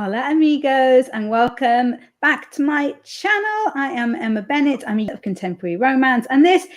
Hola amigos, and welcome back to my channel. I am Emma Bennett. I'm a of contemporary romance, and this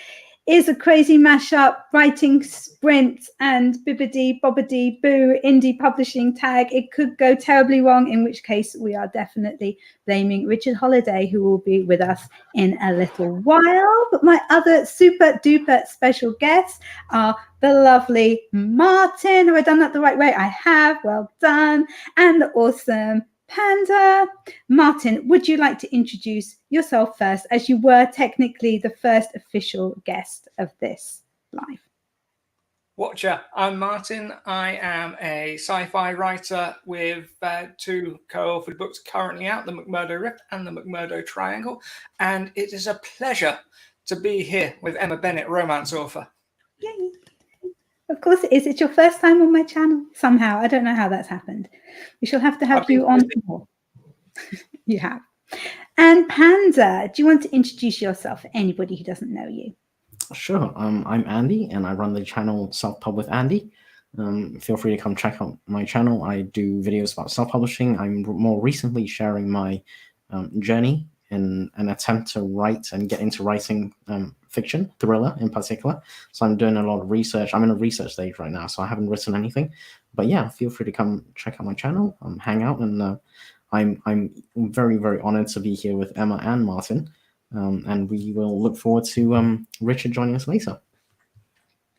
is a crazy mashup, writing sprint and bibbidi bobbidi boo indie publishing tag. It could go terribly wrong, in which case we are definitely blaming Richard Holiday, who will be with us in a little while. But my other super duper special guests are the lovely Martin. Have I done that the right way? I have. Well done. And the awesome Panda. Martin, would you like to introduce yourself first, as you were technically the first official guest of this live? Watcher, I'm Martin. I am a sci-fi writer with two co-authored books currently out, The McMurdo Rift and The McMurdo Triangle, and it is a pleasure to be here with Emma Bennett, romance author. Yay. Of course it is. It's your first time on my channel somehow. I don't know how that's happened. We shall have to have you on more. You have. And Panda, do you want to introduce yourself for anybody who doesn't know you? Sure. I'm Andy, and I run the channel Self-Pub with Andy. Feel free to come check out my channel. I do videos about self-publishing. I'm more recently sharing my journey in an attempt to write and get into writing fiction, thriller in particular. So I'm doing a lot of research. I'm in a research stage right now, so I haven't written anything. But yeah, feel free to come check out my channel, hang out, and I'm very, very honored to be here with Emma and Martin. And we will look forward to Richard joining us later.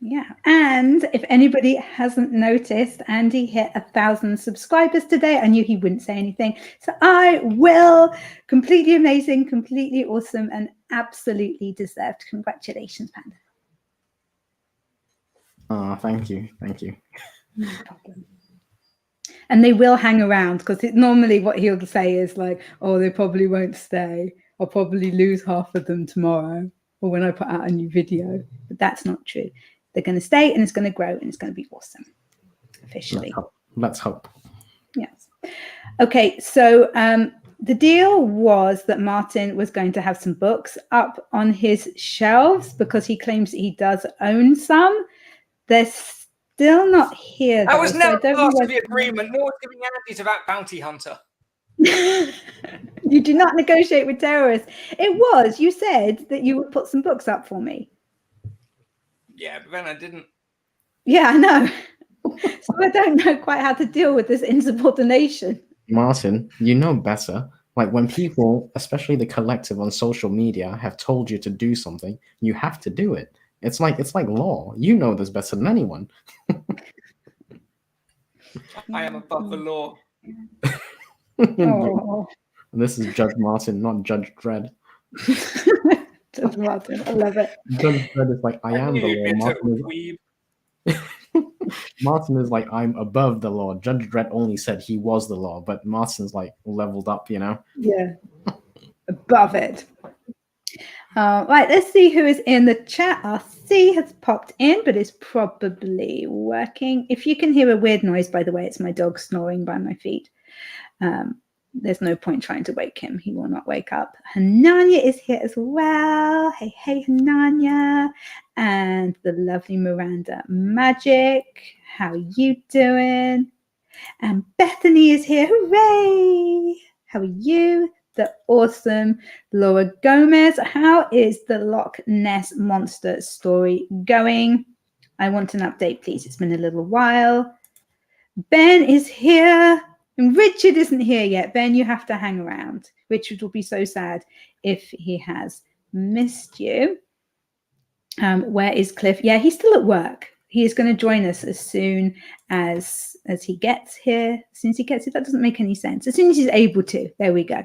Yeah, and if anybody hasn't noticed, Andy hit 1,000 subscribers today. I knew he wouldn't say anything, so I will. Completely amazing, completely awesome, and absolutely deserved. Congratulations, Panda. Thank you. No problem. And they will hang around, because normally what he'll say is like, oh, they probably won't stay. I'll probably lose half of them tomorrow or when I put out a new video. But that's not true. They're going to stay, and it's going to grow, and it's going to be awesome. Officially. Let's hope. Yes. Okay, so the deal was that Martin was going to have some books up on his shelves because he claims that he does own some. They're still not here. That was never part of the agreement, nor giving Andy to that bounty hunter. You do not negotiate with terrorists. It was. You said that you would put some books up for me. Yeah, but then I didn't. Yeah, I know. So I don't know quite how to deal with this insubordination. Martin, you know better. Like, when people, especially the collective on social media, have told you to do something, you have to do it. It's like law. You know this better than anyone. I am above the law. Oh. This is Judge Martin, not Judge Dredd. Judge Martin, I love it. Judge Dredd is like, I am the law. Martin is like, I'm above the law. Judge Dredd only said he was the law, but Martin's like leveled up, you know? Yeah, above it. Right, let's see who is in the chat. RC has popped in, but it's probably working. If you can hear a weird noise, by the way, it's my dog snoring by my feet. There's no point trying to wake him. He will not wake up. Hananya is here as well. Hey, hey, Hananya. And the lovely Miranda Magic. How are you doing? And Bethany is here. Hooray! How are you? The awesome Laura Gomez. How is the Loch Ness Monster story going? I want an update, please. It's been a little while. Ben is here. And Richard isn't here yet. Ben, you have to hang around. Richard will be so sad if he has missed you. Where is Cliff? Yeah, he's still at work. He is going to join us as soon as he gets here. As soon as he gets here, that doesn't make any sense. As soon as he's able to. There we go.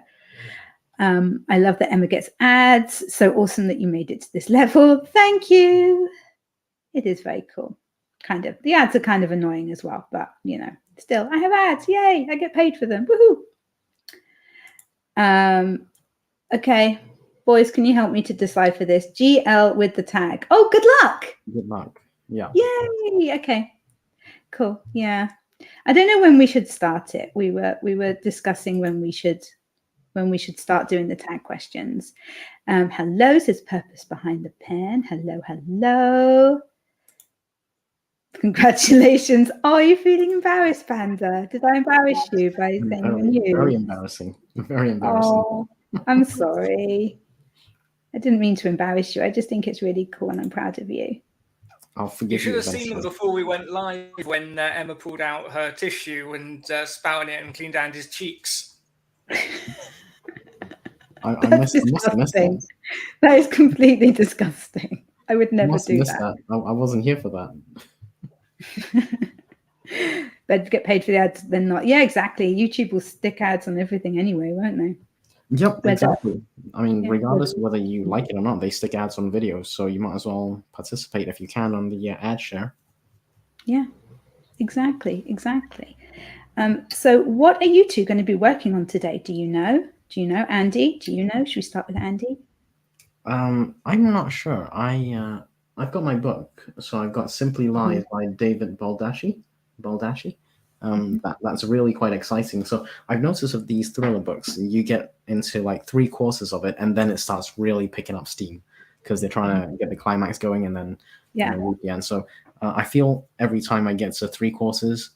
I love that Emma gets ads. So awesome that you made it to this level. Thank you. It is very cool. Kind of. The ads are kind of annoying as well, but you know, still, I have ads. Yay, I get paid for them. Woohoo. Okay. Boys, can you help me to decipher this? GL with the tag. Oh, good luck. Good luck. Yeah. Yay. Okay. Cool. Yeah. I don't know when we should start it. We were discussing when we should start doing the tag questions. Hello, says Purpose Behind the Pen. Hello, hello. Congratulations. Are you feeling embarrassed, Panda? Did I embarrass you by saying you're new? Very embarrassing. Very embarrassing. Oh, I'm sorry. I didn't mean to embarrass you. I just think it's really cool and I'm proud of you. I'll You forgive should you have seen them eventually. before we went live when Emma pulled out her tissue and spouted it and cleaned down his cheeks. I must have missed Disgusting. that. That is completely disgusting. I would I never must have do missed that. that. I wasn't here for that. They'd get paid for the ads, then not. Yeah, exactly. YouTube will stick ads on everything anyway, won't they? Yep, Whether- exactly. I mean, Yeah, regardless of whether you like it or not, they stick ads on videos, so you might as well participate if you can on the ad share. Yeah, exactly. So what are you two going to be working on today? Do you know? Andy? Do you know? Should we start with Andy? I'm not sure. I've got my book, so I've got Simply Lies by David Baldacci. That's really quite exciting. So I've noticed with these thriller books, you get into like 3 courses of it, and then it starts really picking up steam because they're trying to get the climax going, and then reach the end. So I feel every time I get to 3 courses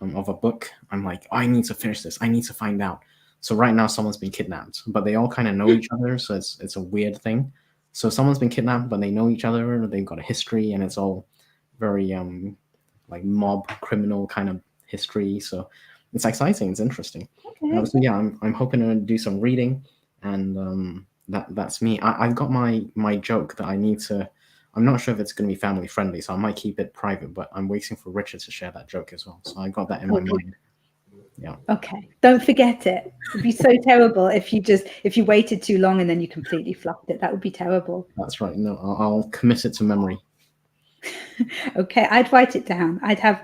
of a book, I'm like, I need to finish this. I need to find out. So right now, someone's been kidnapped, but they all kind of know each other, so it's a weird thing. So someone's been kidnapped, but they know each other. They've got a history, and it's all very like mob criminal kind of history. So it's exciting. It's interesting. Okay. So yeah, I'm hoping to do some reading, and that's me. I've got my joke that I need to. I'm not sure if it's going to be family friendly, so I might keep it private. But I'm waiting for Richard to share that joke as well. So I got that in my mind. Yeah. Okay. Don't forget it. It'd be so terrible if you waited too long and then you completely fluffed it. That would be terrible. That's right. No, I'll commit it to memory. Okay, I'd write it down. I'd have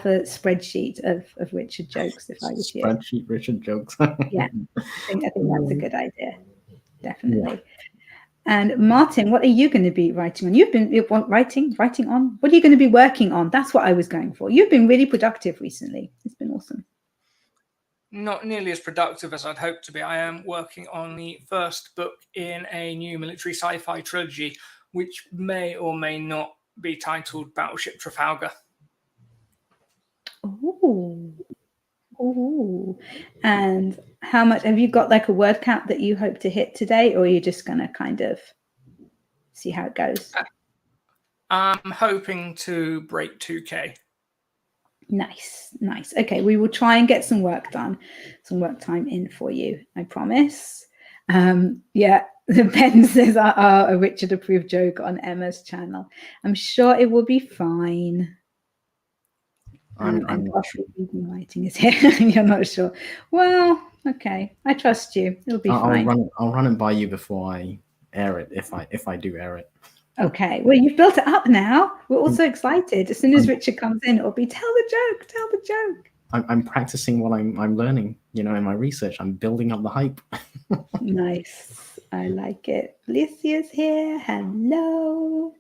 a spreadsheet of Richard jokes if I was you. Spreadsheet Richard jokes. Yeah, I think that's a good idea. Definitely. Yeah. And Martin, what are you going to be writing on? You've been writing on. What are you going to be working on? That's what I was going for. You've been really productive recently. It's been awesome. Not nearly as productive as I'd hoped to be. I am working on the first book in a new military sci-fi trilogy, which may or may not be titled Battleship Trafalgar. Ooh. And how much have you got, like a word count that you hope to hit today, or are you just going to kind of see how it goes? I'm hoping to break 2K. Nice. Okay, we will try and get some work done, some work time in for you, I promise. Yeah, Ben says a Richard approved joke on Emma's channel. I'm sure it will be fine. I'm not sure. Writing is here. You're not sure. Well, okay. I trust you. It'll be fine. I'll run it by you before I air it, if I do air it. Okay. Well, you've built it up now. We're all so excited. As soon as Richard comes in, it'll be tell the joke. I'm practicing what I'm learning, in my research. I'm building up the hype. Nice. I like it. Felicia's here. Hello.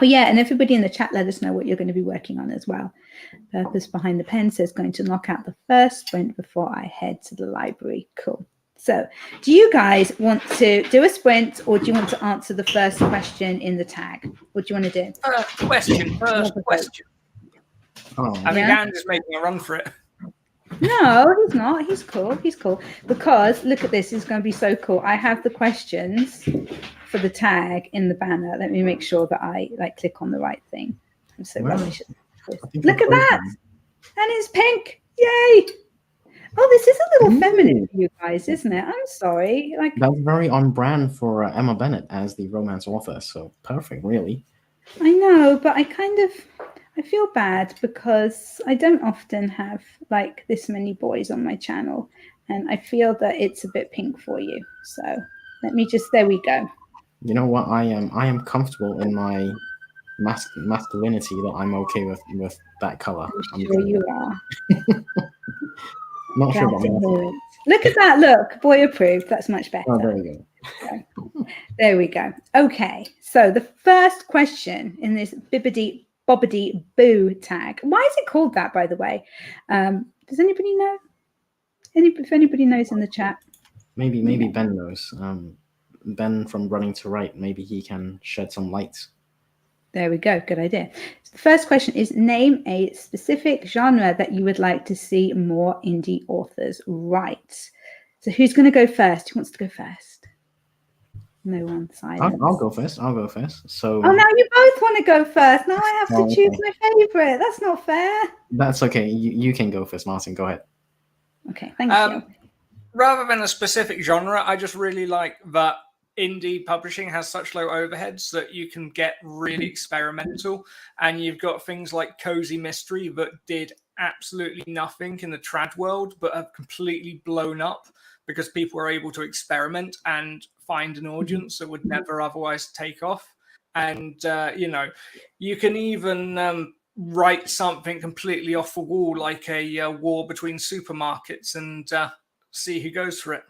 Oh, yeah, and everybody in the chat, let us know what you're going to be working on as well. Purpose Behind the Pen says going to knock out the first sprint before I head to the library. Cool. So do you guys want to do a sprint, or do you want to answer the first question in the tag? What do you want to do? First question. Oh, I think Andy's making a run for it. No, he's not. He's cool. Because look at this. It's going to be so cool. I have the questions for the tag in the banner. Let me make sure that I click on the right thing. I'm so rubbish. Look at that. And it's pink. Yay. Oh, this is a little feminine for you guys, isn't it? I'm sorry. That's very on brand for Emma Bennett as the romance author. So perfect, really. I know, but I feel bad because I don't often have this many boys on my channel, and I feel that it's a bit pink for you. So let me there we go. You know what? I am comfortable in my masculinity that I'm okay with that color. I'm sure you are. Not sure about that. Look at that. Look, boy approved. That's much better. Oh, there we go. There we go. Okay. So the first question in this Bibbidi Bobbidi Boo tag. Why is it called that, by the way? Does anybody know? If anybody knows in the chat. Maybe Ben knows. Ben from Running to Write. Maybe he can shed some light. There we go. Good idea. So the first question is, name a specific genre that you would like to see more indie authors write. So who's going to go first? Who wants to go first? No one silent. I'll go first. So. Oh, now you both want to go first. Now I have to Oh, choose okay. my favorite. That's not fair. That's okay. You can go first, Martin. Go ahead. Okay, thank you. Rather than a specific genre, I just really like that indie publishing has such low overheads that you can get really experimental, and you've got things like Cozy Mystery that did absolutely nothing in the trad world but have completely blown up because people are able to experiment and find an audience that would never otherwise take off. And you can even write something completely off the wall, like a war between supermarkets, and see who goes for it.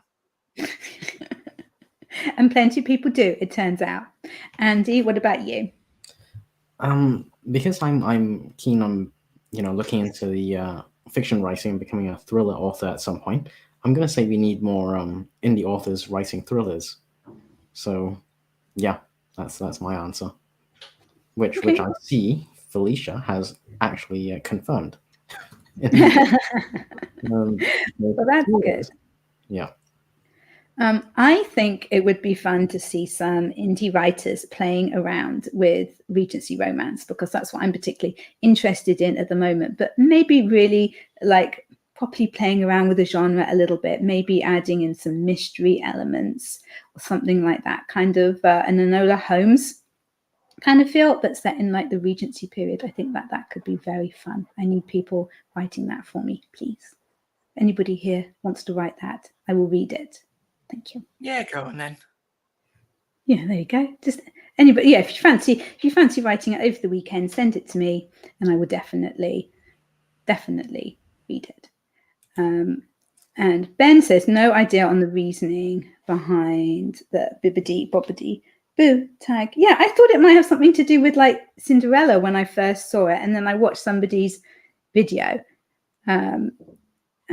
And plenty of people do, it turns out. Andy, what about you? Because I'm keen on looking into the fiction writing and becoming a thriller author at some point, I'm gonna say we need more indie authors writing thrillers. So yeah, that's my answer. Which I see Felicia has actually confirmed. Well, that's good. Yeah. I think it would be fun to see some indie writers playing around with Regency romance, because that's what I'm particularly interested in at the moment. But maybe really like properly playing around with the genre a little bit, maybe adding in some mystery elements or something like that, kind of an Enola Holmes kind of feel, but set in like the Regency period. I think that could be very fun. I need people writing that for me, please. Anybody here wants to write that, I will read it. Thank you. Yeah, go on then. Yeah, there you go. Just anybody. Yeah, if you fancy writing it over the weekend, send it to me, and I will definitely read it. And Ben says no idea on the reasoning behind the Bibbidi Bobbidi Boo tag. Yeah, I thought it might have something to do with like Cinderella when I first saw it, and then I watched somebody's video.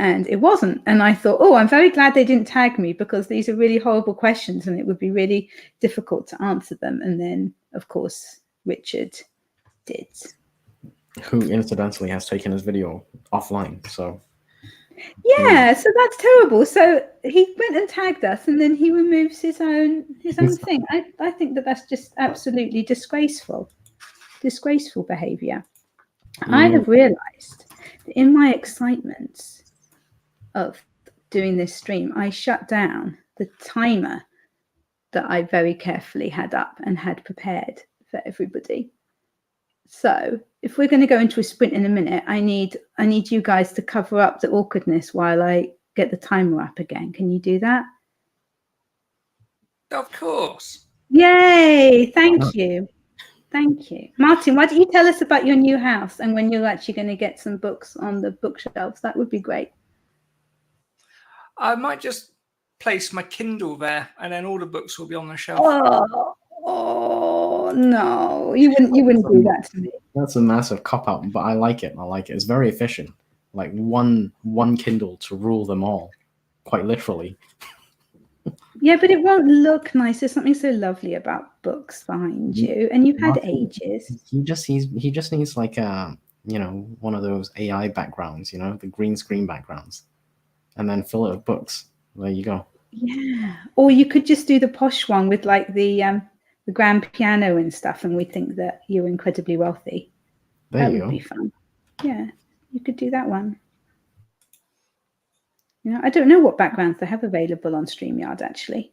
And it wasn't. And I thought, oh, I'm very glad they didn't tag me, because these are really horrible questions and it would be really difficult to answer them. And then, of course, Richard did. Who incidentally has taken his video offline. So yeah, so that's terrible. So he went and tagged us, and then he removes his own thing. I think that's just absolutely disgraceful behavior. I have realized that in my excitement of doing this stream, I shut down the timer that I very carefully had up and had prepared for everybody. So if we're going to go into a sprint in a minute, I need you guys to cover up the awkwardness while I get the timer up again. Can you do that? Of course. Yay! Thank you. Martin, why don't you tell us about your new house and when you're actually going to get some books on the bookshelves? That would be great. I might just place my Kindle there, and then all the books will be on the shelf. Oh no, you wouldn't do that to me. That's a massive cop out, but I like it. It's very efficient. Like one Kindle to rule them all, quite literally. Yeah, but it won't look nice. There's something so lovely about books behind you, and you've had ages. He just needs like one of those AI backgrounds, the green screen backgrounds, and then fill it with books. There you go. Yeah, or you could just do the posh one with like the grand piano and stuff, and we think that you're incredibly wealthy. That would be fun. Yeah, you could do that one. I don't know what backgrounds they have available on StreamYard, actually.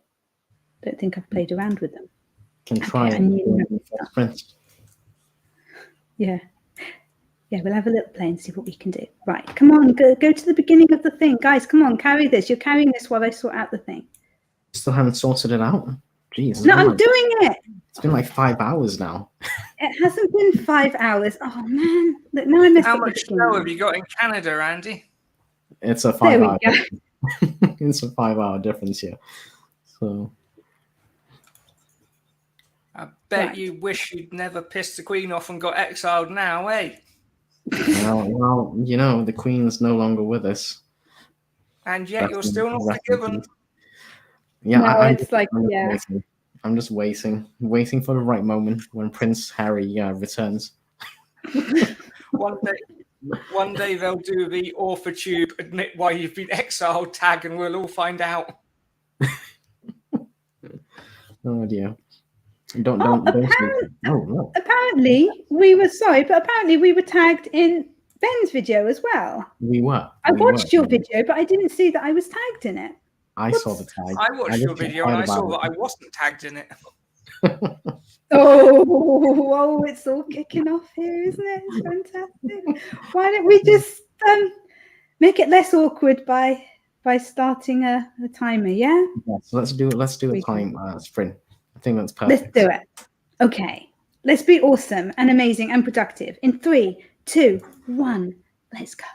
Don't think I've played around with them. Can try Yeah. Yeah, we'll have a little play and see what we can do. Right, come on, go to the beginning of the thing. Guys, come on, carry this. You're carrying this while I sort out the thing. Still haven't sorted it out? Jeez. No, I'm doing it. It's been like 5 hours now. It hasn't been 5 hours. Oh, man. Look, now I missed How much snow have you got in Canada, Andy? It's a 5 hour. It's a 5 hour difference here. So I bet you wish you'd never pissed the Queen off and got exiled now, eh? Well, the Queen's no longer with us. And yet you're still not forgiven. Yeah, no, I'm I'm just waiting for the right moment when Prince Harry returns. One day they'll do the author tube, admit why you've been exiled tag, and we'll all find out. Oh dear! Don't. Oh no! Apparently, we were but apparently we were tagged in Ben's video as well. We were. I watched your video, but I didn't see that I was tagged in it. I saw the tag. I watched your video and I saw that I wasn't tagged in it. Oh, it's all kicking off here, isn't it? It's fantastic. Why don't we just make it less awkward by starting a timer? Yeah. So let's do a time sprint. I think that's perfect. Let's do it. Okay. Let's be awesome and amazing and productive. In 3, 2, 1, let's go.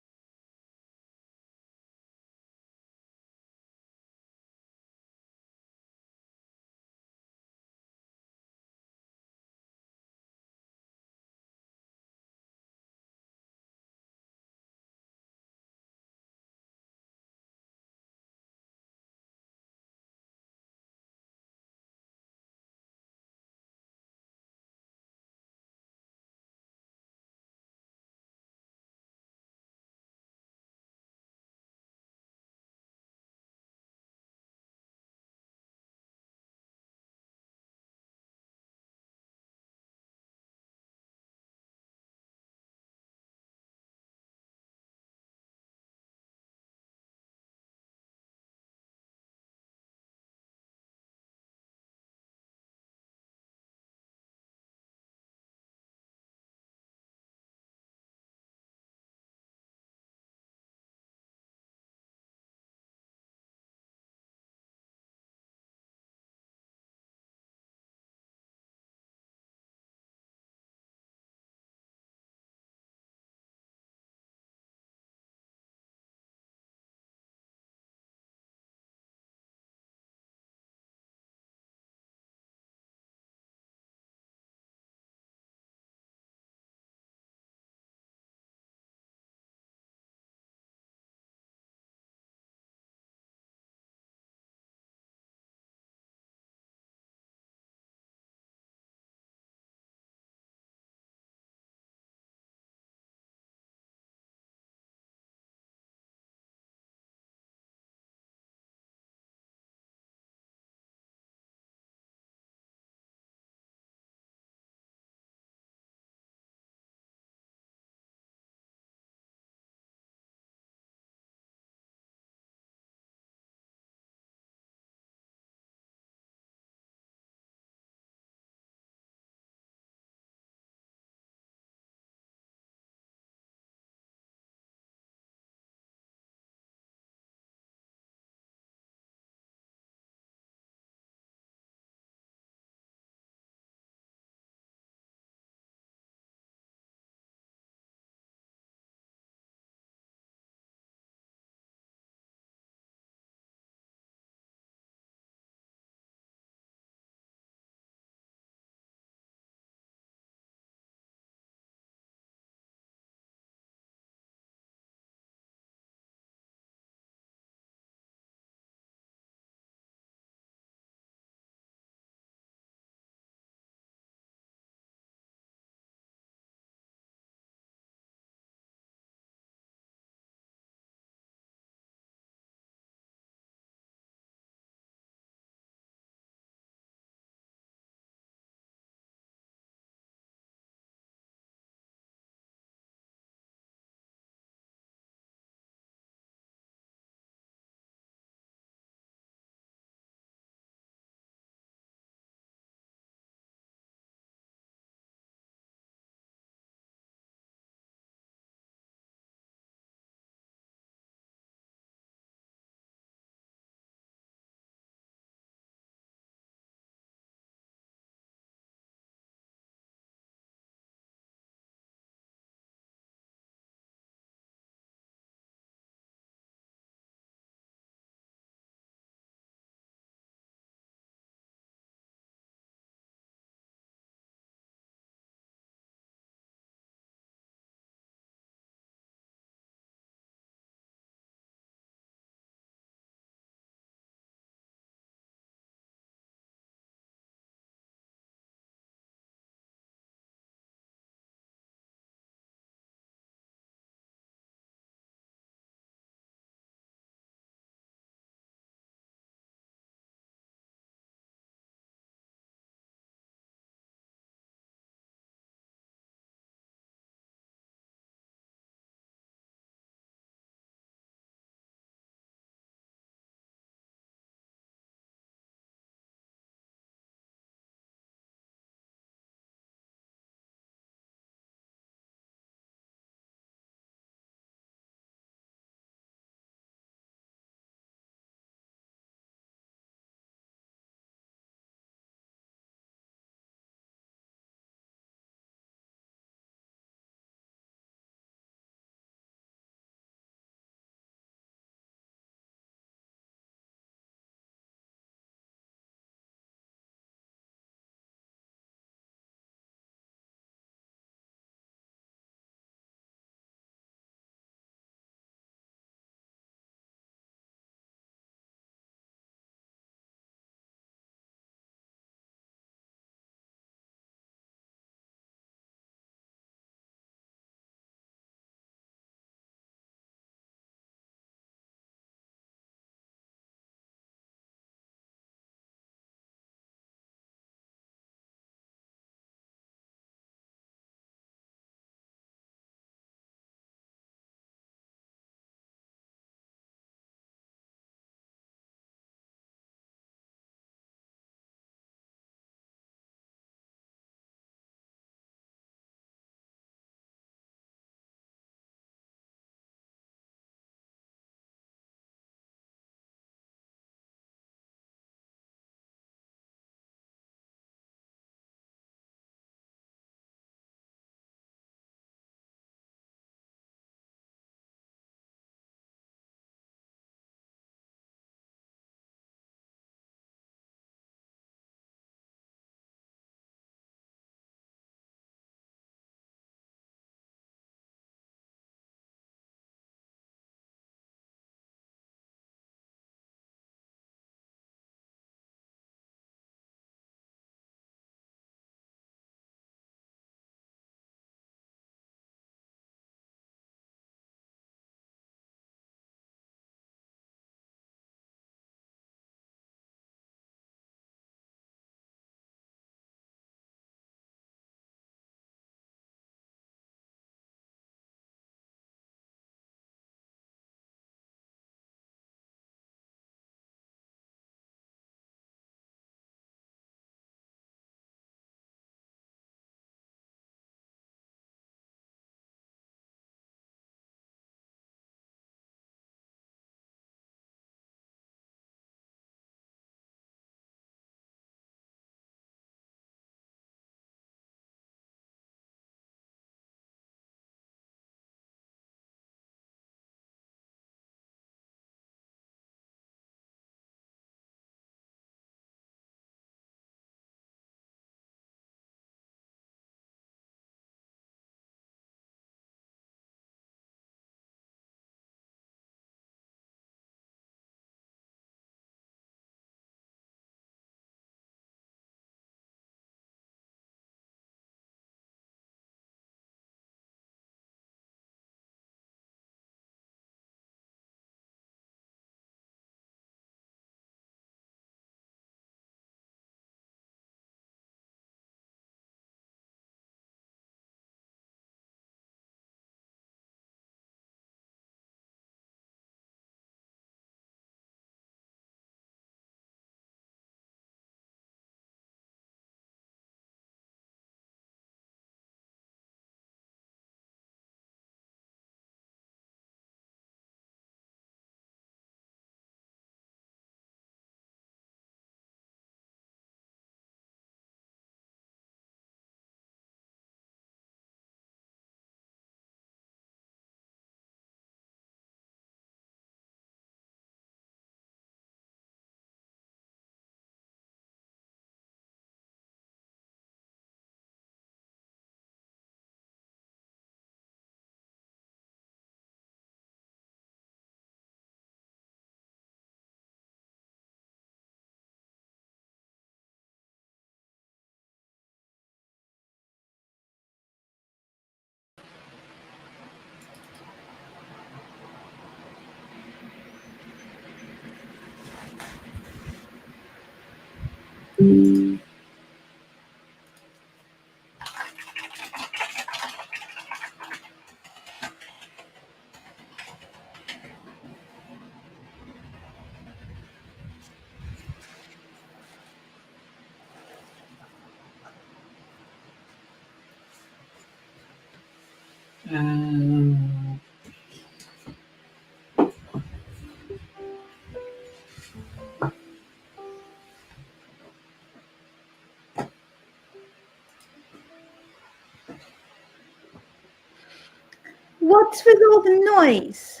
What's with all the noise?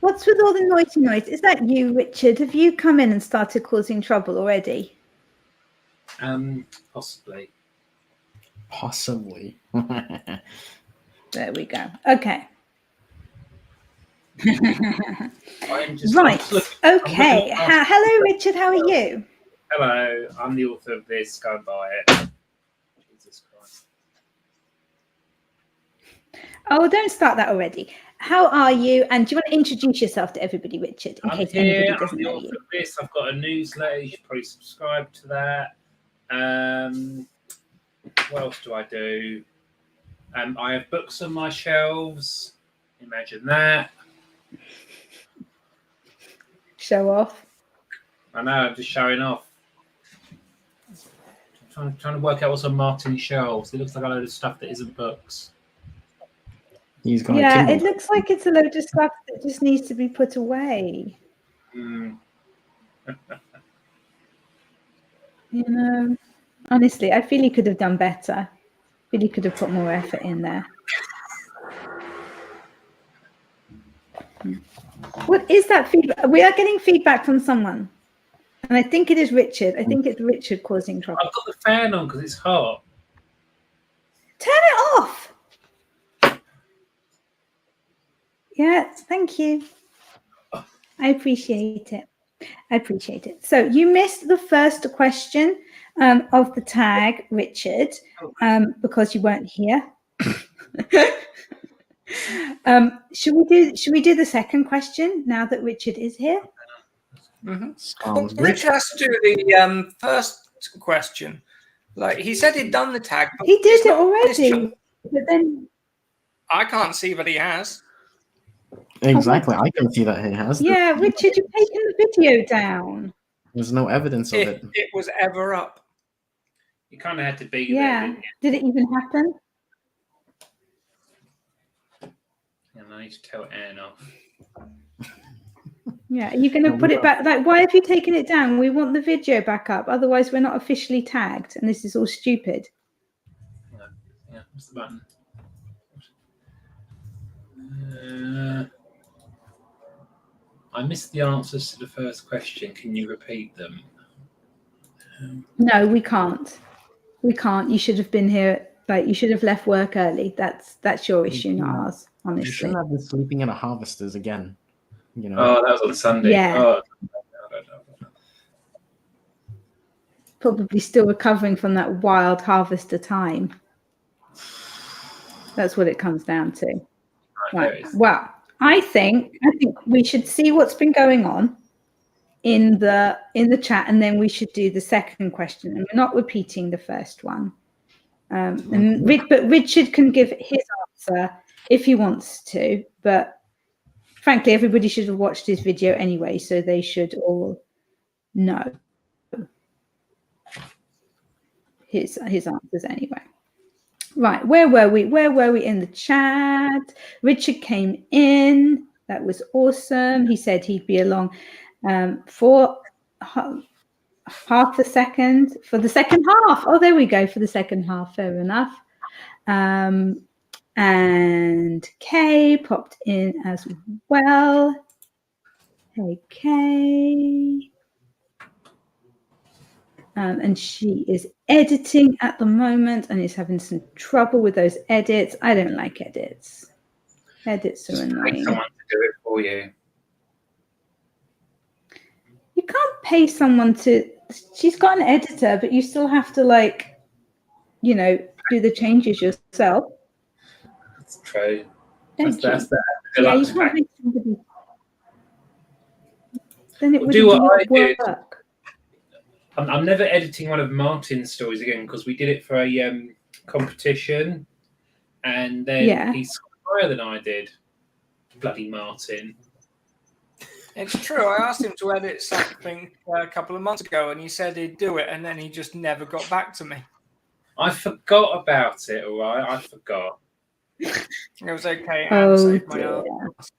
What's with all the noisy noise? Is that you, Richard? Have you come in and started causing trouble already? Possibly. Possibly. There we go. Okay. I'm just Right. I'm Okay. looking past- Hello, Richard. How are you? Hello, I'm the author of this. Go and buy it. Jesus Christ. Oh, don't start that already. How are you? And do you want to introduce yourself to everybody, Richard, in I'm case here. anybody I'm doesn't the know author you? of this. I've got a newsletter. You should probably subscribe to that. What else do I do? I have books on my shelves. Imagine that. Show off. I know, I'm just showing off. Trying to work out what's on Martin's shelves. It looks like a load of stuff that isn't books. He's got a Yeah, Kindle. it looks like it's a load of stuff that just needs to be put away. Mm. You know, honestly, I feel he could have done better. I feel he could have put more effort in there. What is that feedback? We are getting feedback from someone. And I think it is Richard. I think it's Richard causing trouble. I've got the fan on because it's hot. Turn it off. Yes, thank you. I appreciate it. I appreciate it. So you missed the first question of the tag, Richard, because you weren't here. Should we do the second question now that Richard is here? Well, Richard has to do the first question. Like he said, he'd done the tag. But He did it's it not already, but then I can't see that he has. Exactly. I can see that he has. yeah, Richard, you've taken the video down. There's no evidence of If it. it was ever up. You kind of had to be there, Yeah. didn't you? Did it even happen? And I need to tell Anne off. Yeah, are you going to put it back? Like, why have you taken it down? We want the video back up. Otherwise, we're not officially tagged, and this is all stupid. Yeah, what's the button? I missed the answers to the first question. Can you repeat them? No, we can't. We can't. You should have been here. Like, you should have left work early. That's your issue, not ours. You Honestly. shouldn't have been sleeping at a harvester's again. You know. Oh, that was on Sunday. Yeah. Oh, Probably still recovering from that wild harvester time. That's what it comes down to. Right. Well, I think we should see what's been going on in the chat, and then we should do the second question. And we're not repeating the first one. But Richard can give his answer if he wants to. But frankly, everybody should have watched his video anyway, so they should all know his answers anyway. Right, where were we? Where were we in the chat? Richard came in. That was awesome. He said he'd be along for half a second for the second half. Oh, there we go, for the second half. Fair enough. And Kay popped in as well. Hey, Kay. And she is editing at the moment and is having some trouble with those edits. I don't like edits. Edits are annoying. Make someone to do it for you. You can't pay someone to. She's got an editor, but you still have to, like, you know, do the changes yourself. That's true. Don't That's you? that. Yeah, you can't make somebody. Then it Well, would do do what I did. work. I'm never editing one of Martin's stories again because we did it for a competition, and then he scored higher than I did. Bloody Martin. It's true. I asked him to edit something a couple of months ago, and he said he'd do it, and then he just never got back to me. I forgot about it. All right, I forgot. It was okay. Oh, Saved my dear. ass.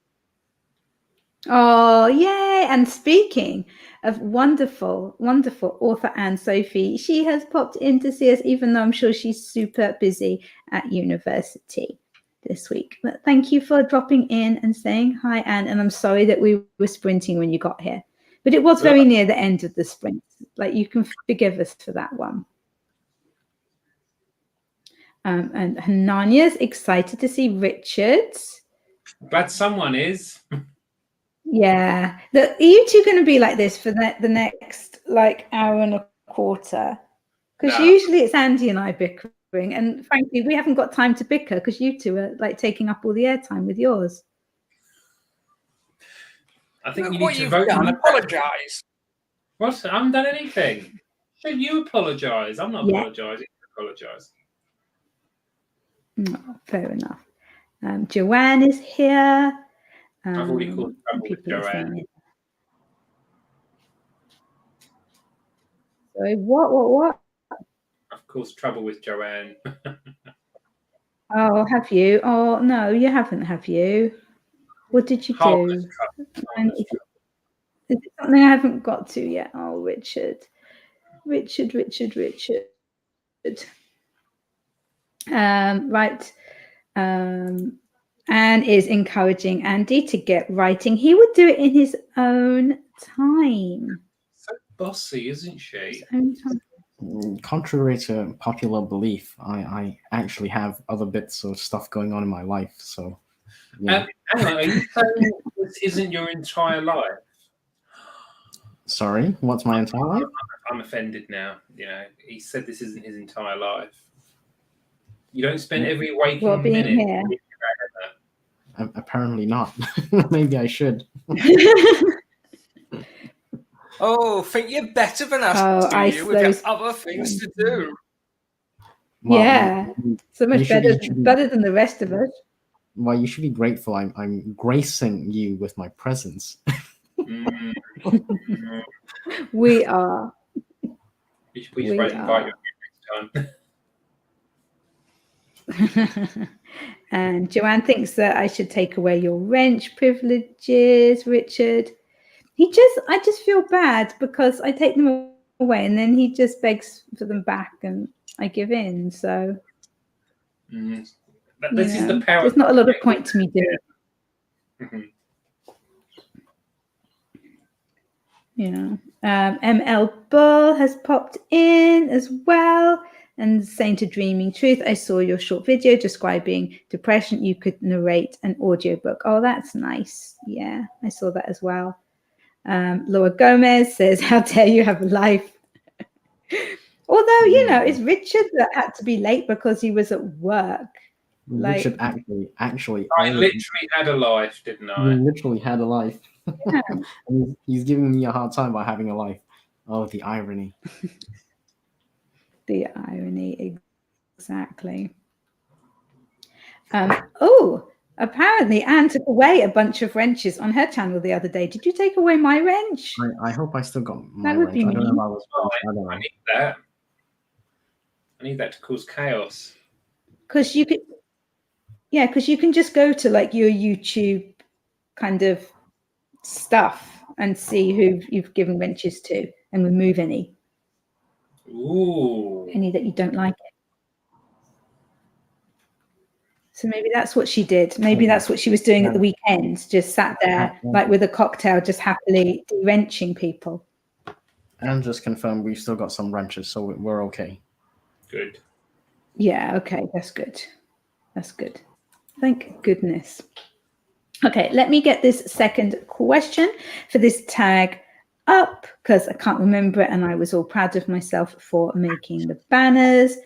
Oh, yay. And speaking of wonderful, wonderful author Anne Sophie, she has popped in to see us, even though I'm sure she's super busy at university this week. But thank you for dropping in and saying hi, Anne. And I'm sorry that we were sprinting when you got here, but it was very near the end of the sprint. Like, you can forgive us for that one. And Hanania's excited to see Richard. Glad someone is. Yeah. Are you two going to be like this for the next like hour and a quarter? Because usually it's Andy and I bickering, and frankly, we haven't got time to bicker because you two are like taking up all the airtime with yours. I think Look you what need to you've vote. done. Apologise. What? I haven't done anything. Should you apologise? I'm not apologising. Apologise. No, fair enough. Joanne is here. I've already called trouble with Joanne. Sorry, what? I've caused trouble with Joanne. Oh, have you? Oh, no, you haven't, have you? What did you do? Is it something I haven't got to yet? Oh, Richard. Right. Anne is encouraging Andy to get writing. He would do it in his own time. So bossy, isn't she? Contrary to popular belief, I actually have other bits of stuff going on in my life. So, yeah. Hang on, are you saying this isn't your entire life? Sorry, what's my entire life? I'm offended now. You know, he said this isn't his entire life. You don't spend every waking minute. Here. Apparently not. Maybe I should. Oh, think you're better than us, do you? We've got other things to do. Well, yeah, so much better than the rest of us. Well, you should be grateful. I'm gracing you with my presence. We are. You should please invite you next time. And Joanne thinks that I should take away your wrench privileges, Richard. I just feel bad because I take them away and then he just begs for them back and I give in. So this is the power. There's not a lot of point to me doing it. Yeah. ML Bull has popped in as well and saying to Dreaming Truth, I saw your short video describing depression. You could narrate an audiobook. Oh, that's nice. Yeah, I saw that as well. Laura Gomez says, how dare you have a life? Although, it's Richard that had to be late because he was at work. Richard actually. I literally had a life, didn't I? You literally had a life. Yeah. He's giving me a hard time by having a life. Oh, the irony. The irony, exactly. Apparently Anne took away a bunch of wrenches on her channel the other day. Did you take away my wrench? I hope I still got my That would wrench. be I don't know mean. if I was. I need that. I need that to cause chaos. Because you can just go to like your YouTube kind of stuff and see who you've given wrenches to and remove any. Ooh. Any that you don't like. So maybe that's what she did. Maybe that's what she was doing at the weekends, just sat there like with a cocktail, just happily wrenching people. And just confirm we've still got some wrenches, so we're okay. Good. Yeah, okay, that's good. That's good. Thank goodness. Okay, let me get this second question for this tag up because I can't remember it and I was all proud of myself for making the banners.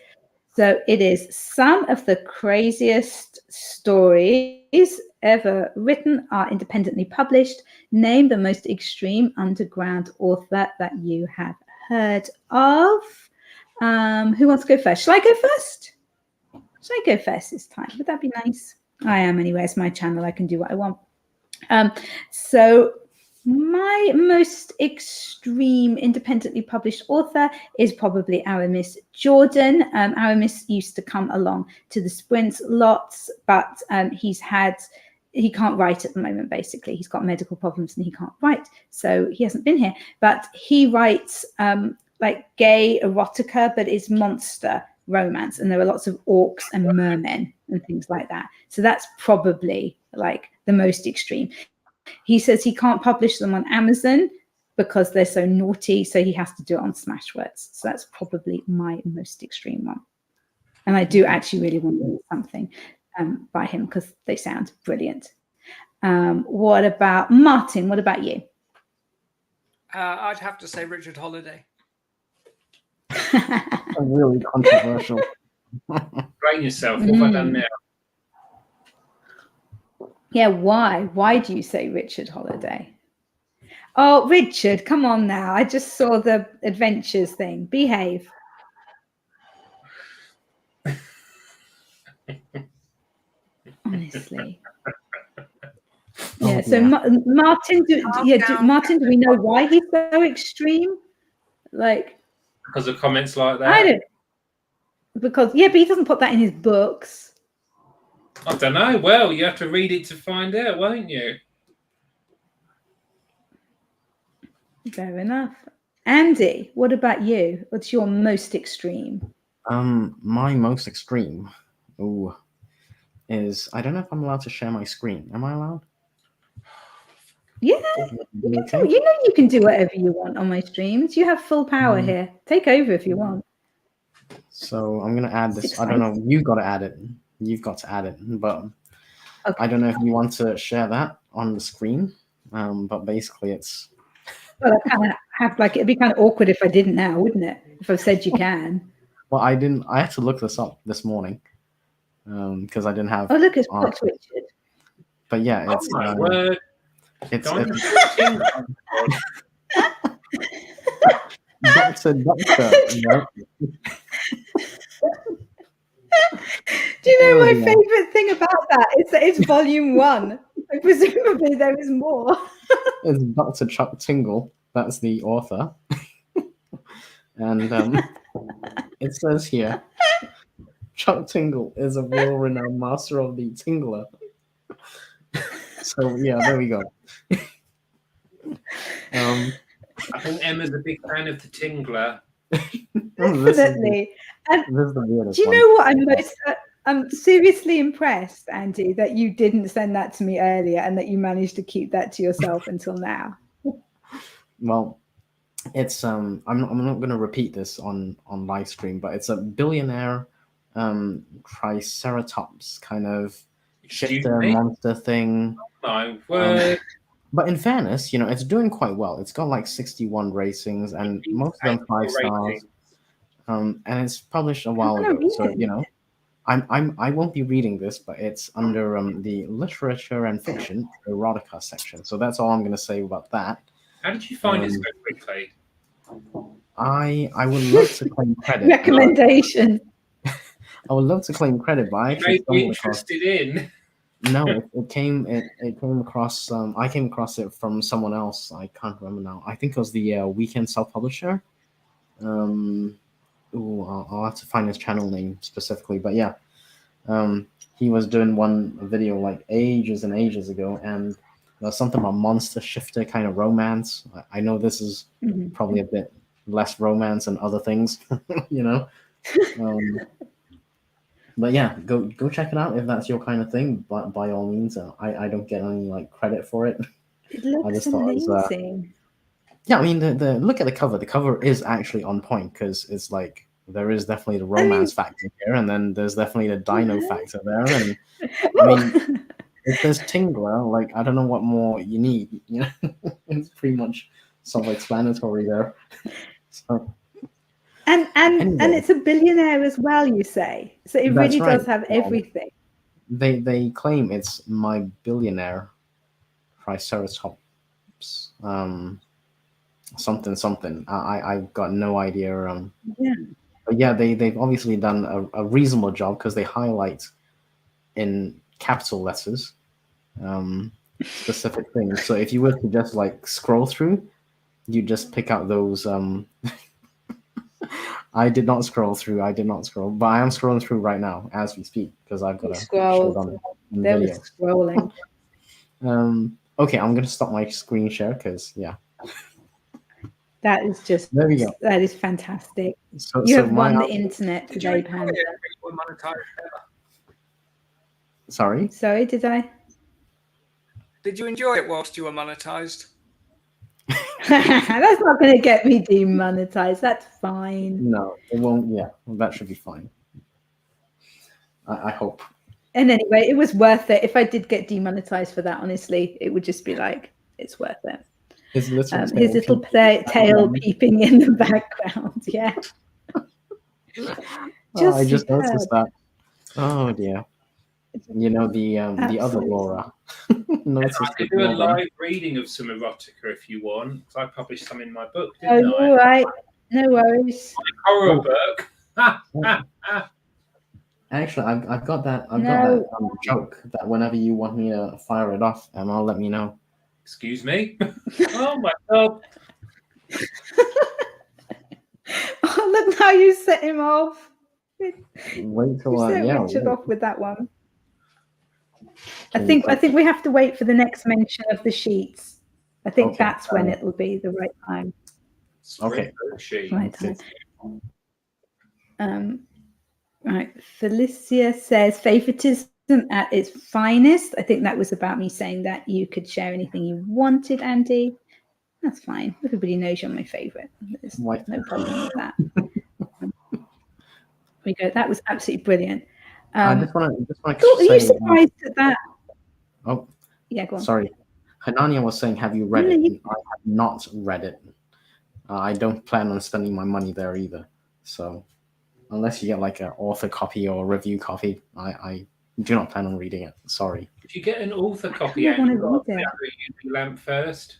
So it is some of the craziest stories ever written are independently published. Name the most extreme underground author that you have heard of. Who wants to go first? Shall I go first? Shall I go first this time? Would that be nice? I am anyway. It's my channel. I can do what I want. So my most extreme independently published author is probably Aramis Jordan. Aramis used to come along to the sprints lots, but he can't write at the moment, basically. He's got medical problems and he can't write. So he hasn't been here. But he writes like gay erotica, but it's monster romance. And there are lots of orcs and mermen and things like that. So that's probably like the most extreme. He says he can't publish them on Amazon because they're so naughty. So he has to do it on Smashwords. So that's probably my most extreme one. And I do actually really want to read something by him because they sound brilliant. What about Martin? What about you? I'd have to say Richard Holiday. Really controversial. Brain yourself. What have I done now? Yeah, why? Why do you say Richard Holiday? Oh, Richard, come on now. I just saw the adventures thing. Behave. Honestly. Yeah, so Martin, Martin, do we know why he's so extreme? Like, because of comments like that? I don't. Because, yeah, but he doesn't put that in his books. I don't know. Well, you have to read it to find out, won't you? Fair enough. Andy, what about you? What's your most extreme? My most extreme is, I don't know if I'm allowed to share my screen. Am I allowed? Yeah, you can do whatever you want on my streams. You have full power here. Take over if you want. So I'm gonna add this. I don't know. You've got to add it. You've got to add it, but okay. I don't know if you want to share that on the screen. But basically, it's. Well, I kind of have it'd be kind of awkward if I didn't now, wouldn't it? If I said you can. Well, I didn't. I had to look this up this morning because I didn't have. Oh, look, it's Richard. But yeah, it's. Doctor. Do you know my favorite thing about that? It's that it's volume 1. Like, presumably there is more. It's Dr. Chuck Tingle. That's the author. And it says here, Chuck Tingle is a world-renowned master of the Tingler. So yeah, there we go. I think Emma's a big fan of the Tingler. Definitely. Do you know what I'm seriously impressed, Andy, that you didn't send that to me earlier and that you managed to keep that to yourself until now. Well, it's I'm not going to repeat this on live stream, but it's a billionaire triceratops kind of shifter monster thing. My word. But in fairness, it's doing quite well. It's got like 61 ratings and most of them 5 stars. And it's published a while ago, so I won't be reading this, but it's under the literature and fiction erotica section. So that's all I'm going to say about that. How did you find it so quickly? I would love to claim credit. Recommendation. I would love to claim credit, but I actually interested in. No, it came across. I came across it from someone else. I can't remember now. I think it was the Weekend Self-Publisher. I'll have to find his channel name specifically, but yeah, he was doing one video like ages and ages ago, and there's something about monster shifter kind of romance. I know this is probably a bit less romance than other things, But yeah, go check it out if that's your kind of thing. But by all means, I don't get any credit for it. It looks amazing. Yeah, I mean the look at the cover. The cover is actually on point because it's like there is definitely the romance factor here, and then there's definitely the dino factor there. And I mean, if there's Tingler, I don't know what more you need. It's pretty much self-explanatory there. So. And it's a billionaire as well, you say. So it really does have everything. They claim it's my billionaire triceratops. something something. I've got no idea. Yeah. But yeah, they've obviously done a reasonable job because they highlight in capital letters specific things. So if you were to just like scroll through, you just pick out those. I did not scroll through. I did not scroll, but I am scrolling through right now as we speak because I've got You to show scrolled. it on There was video. scrolling. Okay, I'm gonna stop my screen share because yeah. That is just. There we go. That is fantastic. So, You so have my won the internet Did you today, enjoy Panda. it when you were monetized ever? sorry. Sorry, did I? Did you enjoy it whilst you were monetized? That's not going to get me demonetized. That's fine. No, it won't. Yeah, that should be fine. I hope. And anyway, it was worth it. If I did get demonetized for that, honestly, it would just be like, it's worth it. His little His little tail peeping in the background. Yeah. Oh, I just superb. noticed that. Oh dear. You know the other Absolutely. Laura. I Noticed could the do a Laura. live reading of some erotica if you want, because I published some in my book, Oh, didn't I? all right. No worries. Horror book. Actually, I've got that. I've No. got that joke that whenever you want me to fire it off, I'll let me know. Excuse me. Oh my god. Oh, look how you set him off. Wait You till set yeah. Richard wait. off with that one. I Can you think click- we have to wait for the next mention of the sheets. I think Okay. that's when it'll be the right time. Okay. Right Okay. time. Right. Felicia says favoritism at its finest. I think that was about me saying that you could share anything you wanted, Andy. That's fine. Everybody knows you're my favorite. There's Why- no problem with that. There we go. That was absolutely brilliant. I just want to Cool. Are you say. surprised at that? Oh, Yeah, go on. sorry. Hanania was saying, "Have you read No, it?" you- I have not read it. I don't plan on spending my money there either. So, unless you get like an author copy or a review copy, I do not plan on reading it. Sorry. If you get an author copy, I out, wanna you've got to read put it it. under a UV lamp first.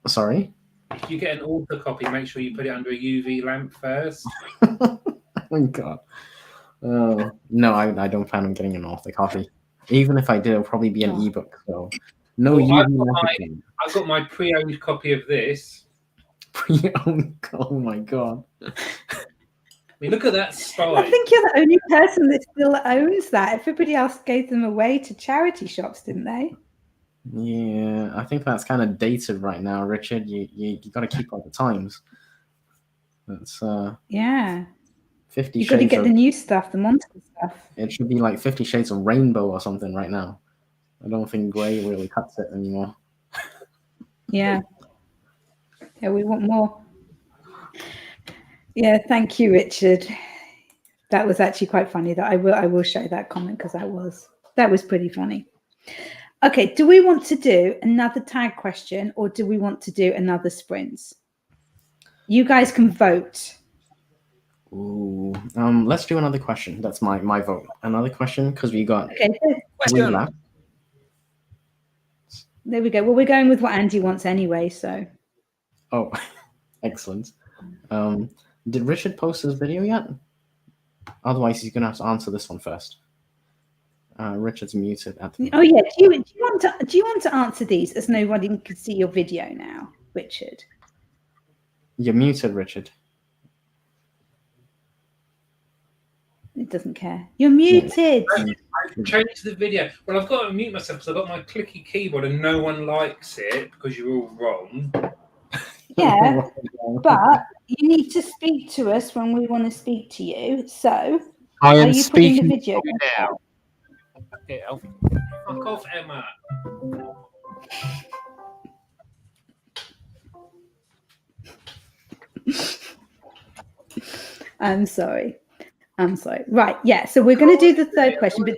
Sorry. If you get an author copy, make sure you put it under a UV lamp first. Oh my god. No, I don't plan on getting an author copy. Even if I did, it'll probably be an Oh. ebook. So, no Well, UV lamp. I've got my pre-owned copy of this. Pre-owned. Oh my god. I mean, look at that I spine. think you're the only person that still owns that. Everybody else gave them away to charity shops, didn't they? Yeah, I think that's kind of dated right now, Richard. You got to keep up the times. That's Yeah. 50 You've got to Shades get of. the new stuff, the monster stuff. It should be like 50 Shades of Rainbow or something right now. I don't think grey really cuts it anymore. Yeah. Yeah, we want more. Yeah, thank you, Richard. That was actually quite funny. That I will show that comment because that was pretty funny. Okay, do we want to do another tag question or do we want to do another sprints? You guys can vote. Ooh, let's do another question. That's my vote. Another question because we got Okay, so 3 Question. left. there we go. Well, we're going with what Andy wants anyway, so. Oh, excellent. Did Richard post his video yet? Otherwise, he's gonna have to answer this one first. Richard's muted at the Oh yeah. Do you want to answer these as nobody can see your video now, Richard? You're muted, Richard. It doesn't care. You're muted. I've changed the video. Well, I've got to mute myself because I've got my clicky keyboard and no one likes it because you're all wrong. Yeah, but you need to speak to us when we want to speak to you. So, I are am you putting the speaking video? now. Fuck off, Emma. I'm sorry. Right. Yeah. So we're going to do the third question, but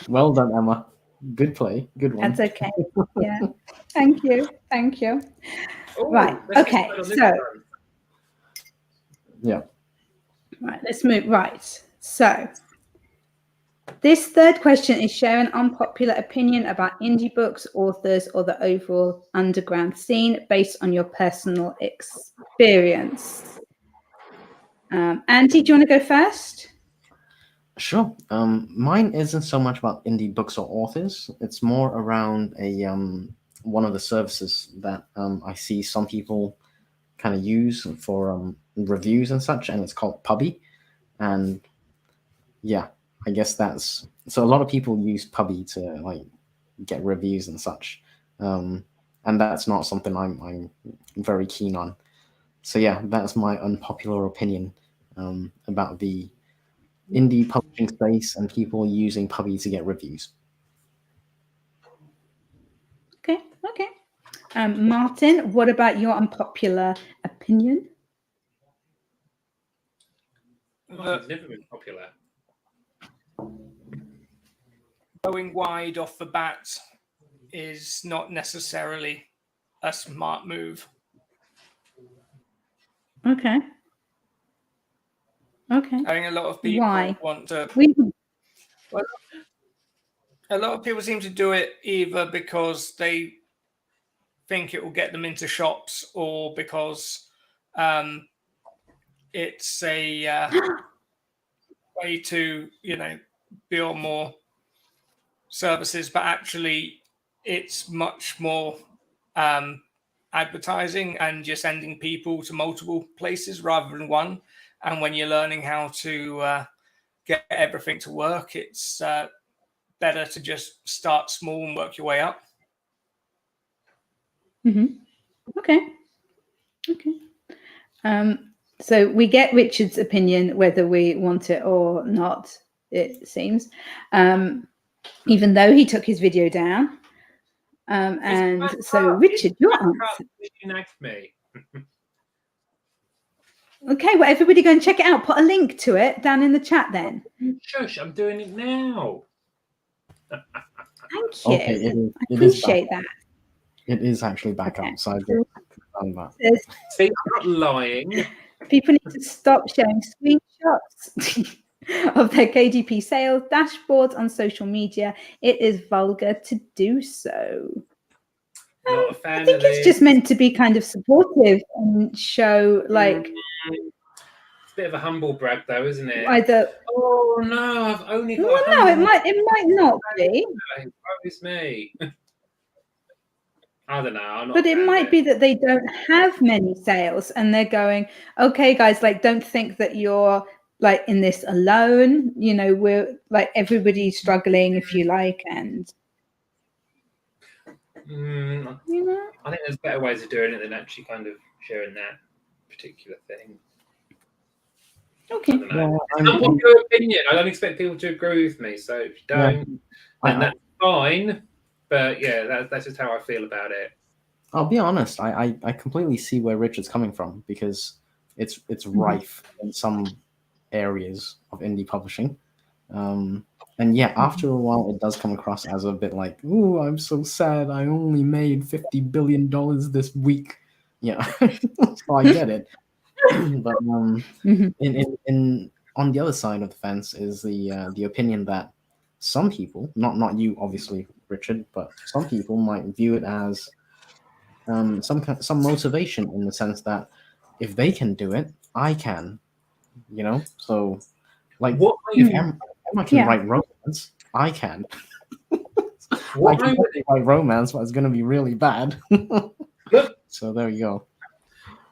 Well done, Emma. Good play. Good one. that's okay. Yeah. Thank you. Oh, Right, let's okay, get started on this so- one. Yeah. Right. Let's move. Right. So, This third question is share an unpopular opinion about indie books, authors, or the overall underground scene based on your personal experience. Andy, do you want to go first? Sure. Mine isn't so much about indie books or authors. It's more around a one of the services that I see some people kind of use for reviews and such, and it's called Pubby. And yeah, I guess that's so. A lot of people use Pubby to like get reviews and such, and that's not something I'm very keen on. So yeah, that's my unpopular opinion about the indie publishing space and people using Pubby to get reviews. Okay. Martin, what about your unpopular opinion? Mine's never been popular. Going wide off the bat is not necessarily a smart move. Okay. I think a lot of people want to. Well, a lot of people seem to do it either because they think it will get them into shops or because it's a way to, build more services, but actually it's much more advertising, and you're sending people to multiple places rather than one. And when you're learning how to get everything to work, it's better to just start small and work your way up. Mm-hmm. Okay. So we get Richard's opinion whether we want it or not, it seems, even though he took his video down. And so, Richard, your answer. Me. Okay, well, everybody go and check it out. Put a link to it down in the chat then. Shush, I'm doing it now. Thank you. Okay, I appreciate that. It is actually back up, so I've done that. See, I'm not lying. People need to stop sharing screenshots of their KDP sales dashboards on social media. It is vulgar to do so. Not a fan I think it's just meant to be kind of supportive and show like. It's a bit of a humble brag, though, isn't it? Either. Oh no, I've only got. Well, no, it might not be. Woe is me. I don't know. But it might be that they don't have many sales, and they're going, okay, guys, like, don't think that you're like in this alone. We're like everybody's struggling, if you like, and. I think there's better ways of doing it than actually kind of sharing that particular thing. Okay. What's your opinion? I don't expect people to agree with me, so if you don't, then that's fine. But yeah, that's just how I feel about it. I'll be honest. I completely see where Richard's coming from, because it's rife in some areas of indie publishing. And yeah, after a while, it does come across as a bit like, "Ooh, I'm so sad. I only made $50 billion this week." Yeah, so I get it. But in on the other side of the fence is the opinion that some people, not you, obviously, Richard, but some people might view it as some motivation, in the sense that if they can do it, I can. So like, if Emma can write romance, I can. I can write romance, but it's going to be really bad. So there you go.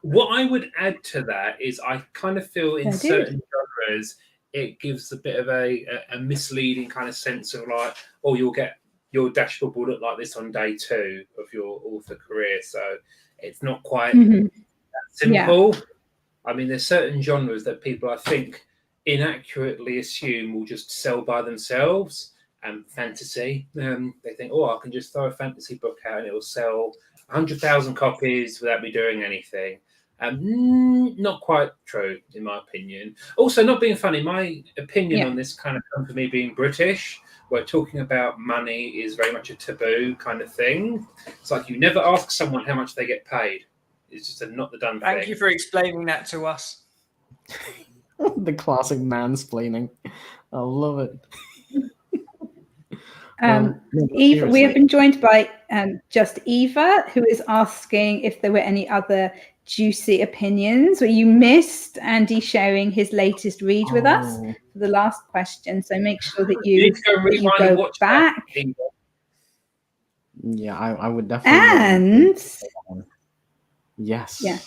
What I would add to that is I kind of feel in certain genres it gives a bit of a misleading kind of sense of like, oh, you'll get your dashboard will look like this on day 2 of your author career. So it's not quite that simple. Yeah. I mean, there's certain genres that people, I think, inaccurately assume will just sell by themselves. And fantasy, they think, oh, I can just throw a fantasy book out and it will sell 100,000 copies without me doing anything. Not quite true, in my opinion. Also, not being funny, my opinion on this kind of comes from me being British, where talking about money is very much a taboo kind of thing. It's like you never ask someone how much they get paid. It's just not the done thing. Thank you for explaining that to us. The classic mansplaining. I love it. No, but Eva, we have seriously. been joined by just Eva, who is asking if there were any other juicy opinions where you missed Andy sharing his latest read with us Oh, for the last question. So make sure that You you need to go rewind and go watch back. that. yeah, I would definitely. And Yes. yeah,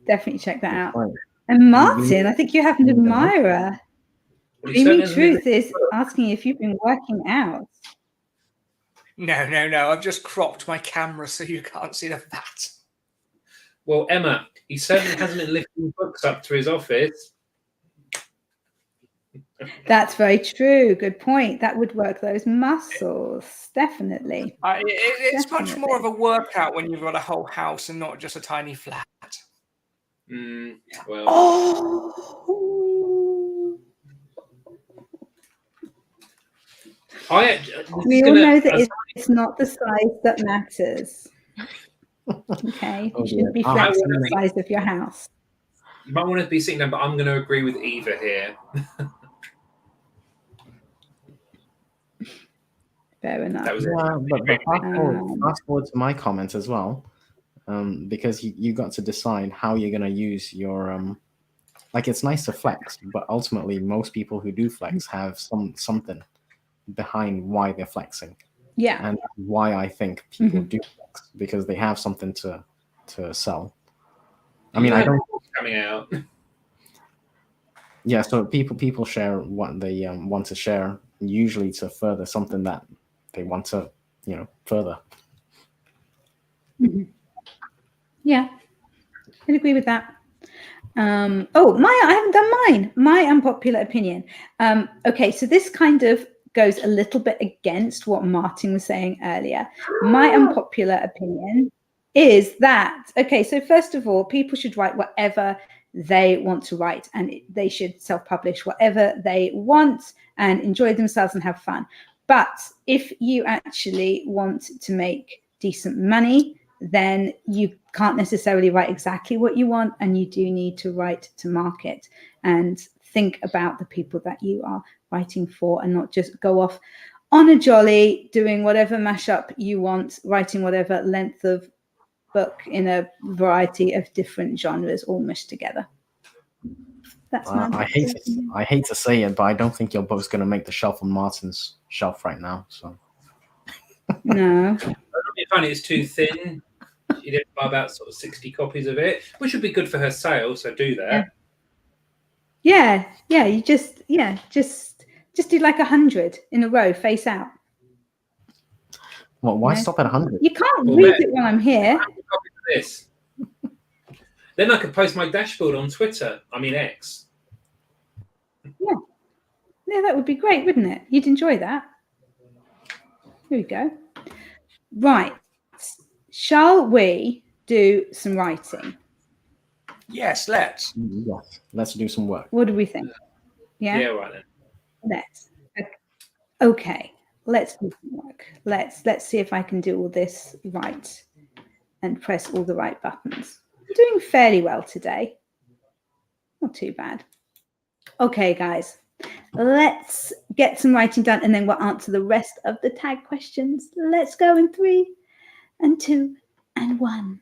definitely check that out. Right. And Martin, I think you have an admirer. Well, he certainly Dreamy hasn't been Truth is asking if you've been working out. No. I've just cropped my camera so you can't see the fat. Well, Emma, he certainly hasn't been lifting books up to his office. That's very true. Good point. That would work those muscles. Definitely. It's much more of Definitely. a workout when you've got a whole house and not just a tiny flat. Well, Oh. We all know that it's not the size that matters. Okay. Oh, You shouldn't be dear. flexing the size of your house. You might want to be sitting down, but I'm going to agree with Eva here. Fair enough. That was Yeah, but fast forward to my comments as well, because you got to decide how you're going to use your like it's nice to flex, but ultimately most people who do flex have something behind why they're flexing. Yeah. And why I think people do flex, because they have something to sell. I mean, I don't coming out. Yeah, so people share what they want to share, usually to further something that they want to, further. Yeah, I'd agree with that. I haven't done mine. My unpopular opinion. Okay, so this kind of goes a little bit against what Martin was saying earlier. My unpopular opinion is that, okay, so first of all, people should write whatever they want to write, and they should self-publish whatever they want and enjoy themselves and have fun. But if you actually want to make decent money, then you can't necessarily write exactly what you want, and you do need to write to market and think about the people that you are writing for, and not just go off on a jolly doing whatever mashup you want, writing whatever length of book in a variety of different genres all mushed together. That's my I hate to say it, but I don't think your book's going to make the shelf on Martin's shelf right now. So no, I find it's too thin. She did buy about sort of 60 copies of it, which would be good for her sale. So do that. Yeah. You just do like 100 in a row, face out. Well, why stop at 100? You can't read it when I'm here. This. Then I could post my dashboard on Twitter. I mean X. Yeah, that would be great, wouldn't it? You'd enjoy that. Here we go. Right. Shall we do some writing? Yes, let's. Yes, let's do some work. What do we think? Yeah, right then. Let's. Okay. Let's do some work. Let's see if I can do all this right and press all the right buttons. I'm doing fairly well today. Not too bad. Okay, guys. Let's get some writing done, and then we'll answer the rest of the tag questions. Let's go in 3 and 2 and 1.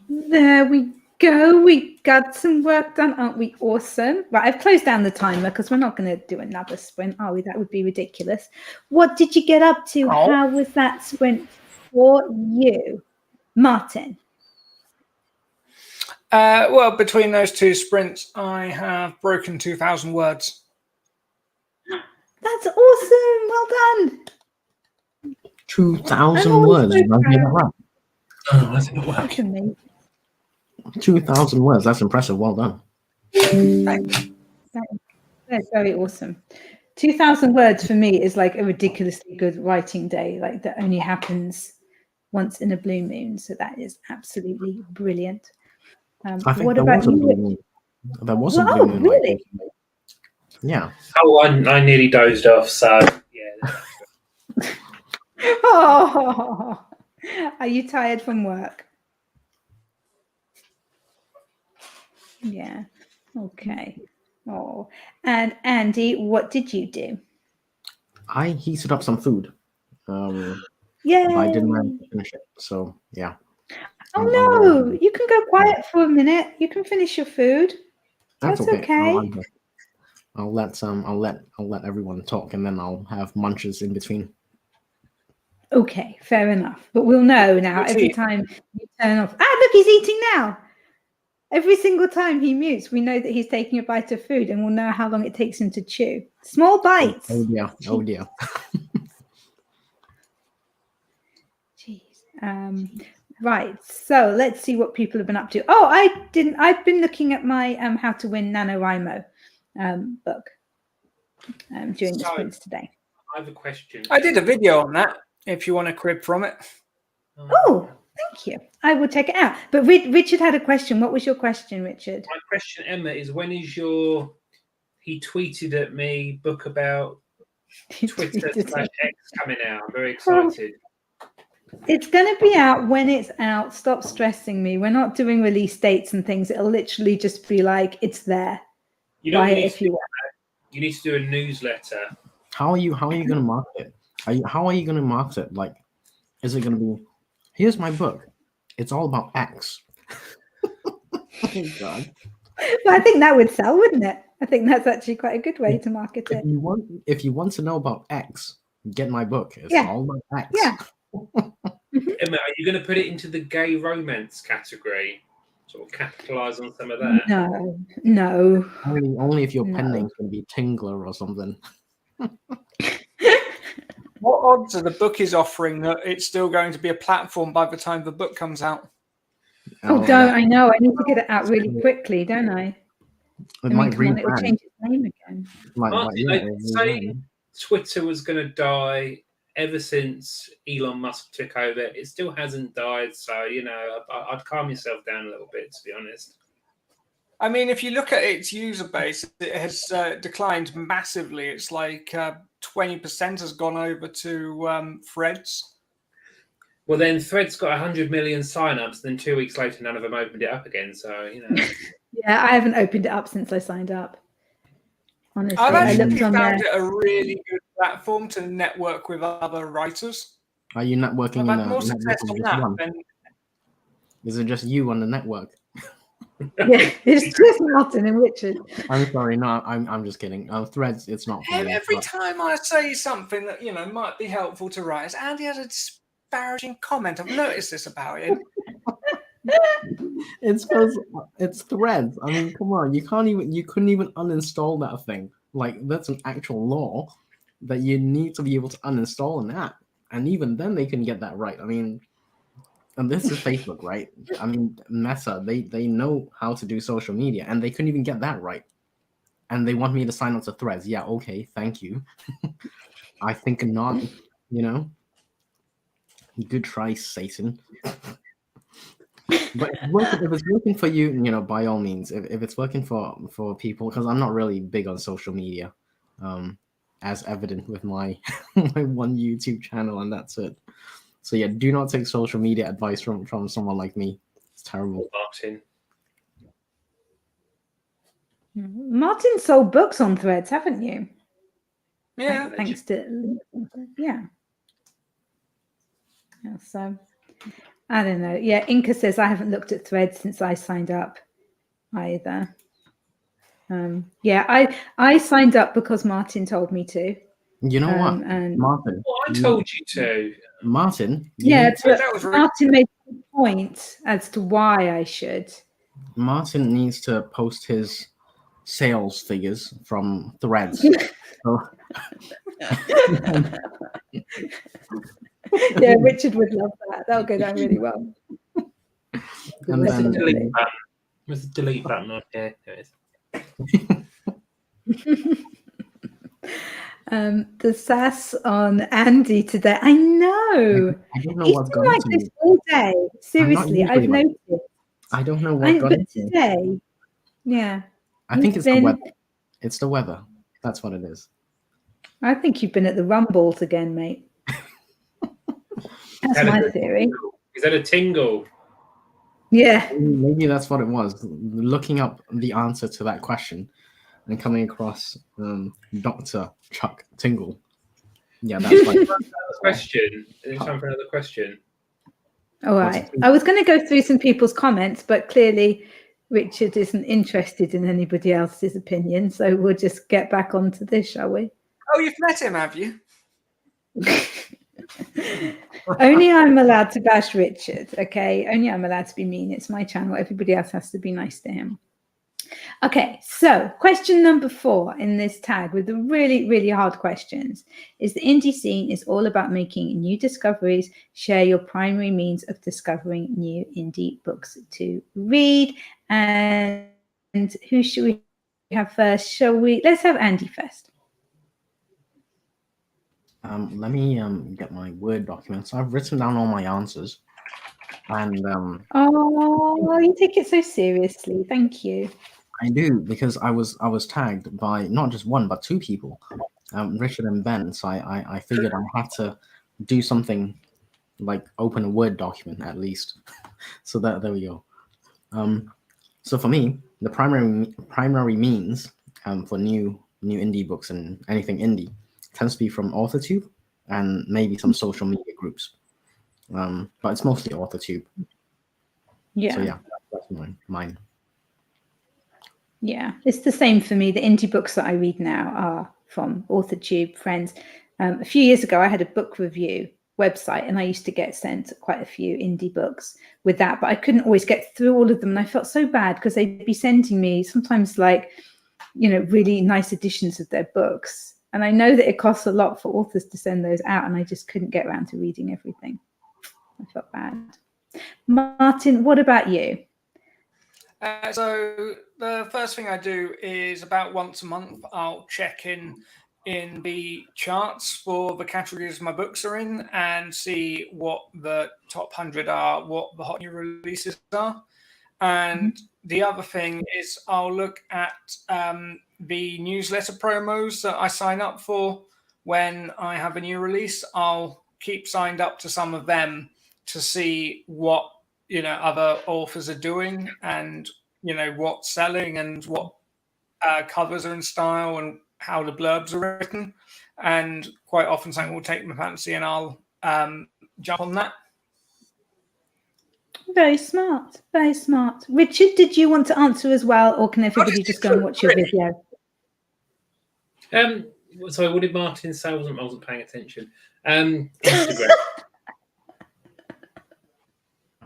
There we go. We got some work done, aren't we? Awesome. Right, I've closed down the timer because we're not going to do another sprint, are we? That would be ridiculous. What did you get up to? Oh. How was that sprint for you, Martin? Well, between those two sprints, I have broken 2,000 words. That's awesome. Well done. 2,000 I'm words. also Did I hear that right? Oh, I think it That's worked. amazing. 2,000 words. That's impressive. Well done. That's very awesome. 2,000 words for me is like a ridiculously good writing day, like that only happens once in a blue moon. So that is absolutely brilliant. I think What there about was a you? blue moon. There was a Oh, blue moon. like, really? recently. Yeah. Oh, I nearly dozed off, so yeah. Oh, are you tired from work? Yeah. Okay. Oh, and Andy, what did you do? I heated up some food. Yeah. But I didn't manage to finish it. So, yeah. Oh I'm no, you can go quiet for a minute. You can finish your food. That's okay. I'll let everyone talk, and then I'll have munches in between. Okay, fair enough. But we'll know now What's every he? time you turn off. Ah, look, he's eating now. Every single time he mutes, we know that he's taking a bite of food, and we'll know how long it takes him to chew. Small bites. Oh dear. Oh dear. Jeez. Right. So let's see what people have been up to. Oh, I've been looking at my How to Win NaNoWriMo book during the So- sprints today. I have a question. I did a video on that, if you want a crib from it. Oh, thank you. I will check it out. But Richard had a question. What was your question, Richard? My question, Emma, is when is your he tweeted at me book about Twitter/X coming out? I'm very excited. It's going to be out when it's out. Stop stressing me. We're not doing release dates and things. It'll literally just be like, it's there. You know, Buy what it if you want. you need to do a newsletter. How are you going to market it? How are you going to market it? Like, is it going to be, here's my book. It's all about X. Oh, God. Well, I think that would sell, wouldn't it? I think that's actually quite a good way to market it. If you want to know about X, get my book. It's Yeah. all about X. Yeah. Emma, are you going to put it into the gay romance category? Sort of capitalize on some of that? No. Only if your No. pen name's going to be Tingler or something. What odds are the book is offering that it's still going to be a platform by the time the book comes out? Oh, don't I know? I need to get it out really quickly, don't I? It might come on, it'll rebrand. change its name again. Martin, I'd say Twitter was going to die ever since Elon Musk took over. It still hasn't died, so I'd calm yourself down a little bit, to be honest. I mean, if you look at its user base, it has declined massively. It's like 20% has gone over to Threads. Well, then Threads got 100 million signups, then 2 weeks later, none of them opened it up again. So, Yeah, I haven't opened it up since I signed up. Honestly, I've I actually looked on found there. it a really good platform to network with other writers. Are you networking I've in had a more network success of on just that one? than Is it just you on the network? Yeah, it's just Martin and Richard. I'm sorry, no, I'm just kidding. Threads, it's not for me. every but- time I say something that might be helpful to writers, Andy has a disparaging comment. I've noticed this about him. It's because it's Threads. I mean, come on, you couldn't even uninstall that thing. Like, that's an actual law that you need to be able to uninstall an app, and even then they can get that right. I mean, and this is Facebook, right? I mean, Meta, they know how to do social media, and they couldn't even get that right. And they want me to sign up to Threads. Yeah, okay, thank you. I think not. Good try, Satan. But if it's working for you, by all means. If it's working for people, because I'm not really big on social media, as evident with my my one YouTube channel, and that's it. So yeah, do not take social media advice from someone like me. It's terrible. Martin. Martin sold books on Threads, haven't you? Yeah. Thanks to yeah. So I don't know. Yeah, Inca says I haven't looked at Threads since I signed up either. Yeah, I signed up because Martin told me to. You know what, And Martin? Well, I told you to. Martin. yeah, but that was really- Martin made a point as to why I should. Martin needs to post his sales figures from Threads. So, Yeah, Richard would love that. That'll go down really well. and There's a then delete button. There's a delete button on here. There it is. The sass on Andy today. I know. I don't know He's what's been going like to this me. all day. Seriously, usually I've like- noticed. I don't know what got But into me. today, yeah. I think you've it's the been- weather. It's the weather. That's what it is. I think you've been at the Rumbles again, mate. That's my theory. Is that a tingle? Yeah. Maybe that's what it was. Looking up the answer to that question and coming across Dr. Chuck Tingle. Yeah, that's right. Another question. Is it time for another question? All right. I was going to go through some people's comments, but clearly Richard isn't interested in anybody else's opinion. So we'll just get back onto this, shall we? Oh, you've met him, have you? Only I'm allowed to bash Richard, okay? Only I'm allowed to be mean. It's my channel. Everybody else has to be nice to him. Okay, so question number 4 in this tag with the really, really hard questions is the indie scene is all about making new discoveries. Share your primary means of discovering new indie books to read. And who should we have first? Let's have Andy first. Let me get my Word document. So I've written down all my answers. And Oh, you take it so seriously. Thank you. I do, because I was tagged by not just one but 2 people, Richard and Ben. So I figured I had to do something like open a Word document at least. So there we go. So for me, the primary means for new indie books and anything indie tends to be from AuthorTube and maybe some social media groups. But it's mostly AuthorTube. Yeah. So yeah, that's mine. Yeah, it's the same for me. The indie books that I read now are from AuthorTube, friends. A few years ago, I had a book review website and I used to get sent quite a few indie books with that, but I couldn't always get through all of them. And I felt so bad because they'd be sending me sometimes like, really nice editions of their books. And I know that it costs a lot for authors to send those out and I just couldn't get around to reading everything. I felt bad. Martin, what about you? So the first thing I do is about once a month, I'll check in the charts for the categories my books are in and see what the top 100 are, what the hot new releases are. And the other thing is I'll look at the newsletter promos that I sign up for when I have a new release. I'll keep signed up to some of them to see what other authors are doing and what's selling and what covers are in style and how the blurbs are written, and quite often something will take my fancy and I'll jump on that. Very smart, very smart. Richard, did you want to answer as well, or can everybody just go and watch your video? Sorry, what did Martin say? I wasn't paying attention. Instagram.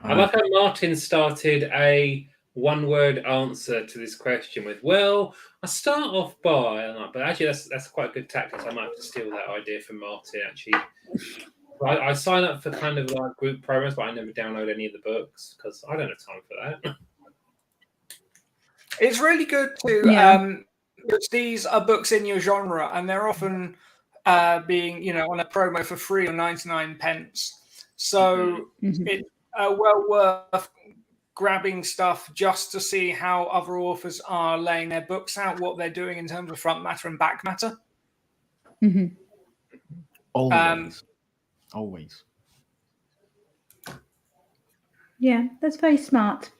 I like how Martin started a one-word answer to this question with, "Well, I start off by," but actually that's quite a good tactic. I might have to steal that idea from Martin. Actually, I sign up for kind of like group promos, but I never download any of the books because I don't have time for that. It's really good to because these are books in your genre, and they're often being on a promo for free or 99 pence. So it's well worth grabbing stuff just to see how other authors are laying their books out, what they're doing in terms of front matter and back matter. Always. Yeah, that's very smart.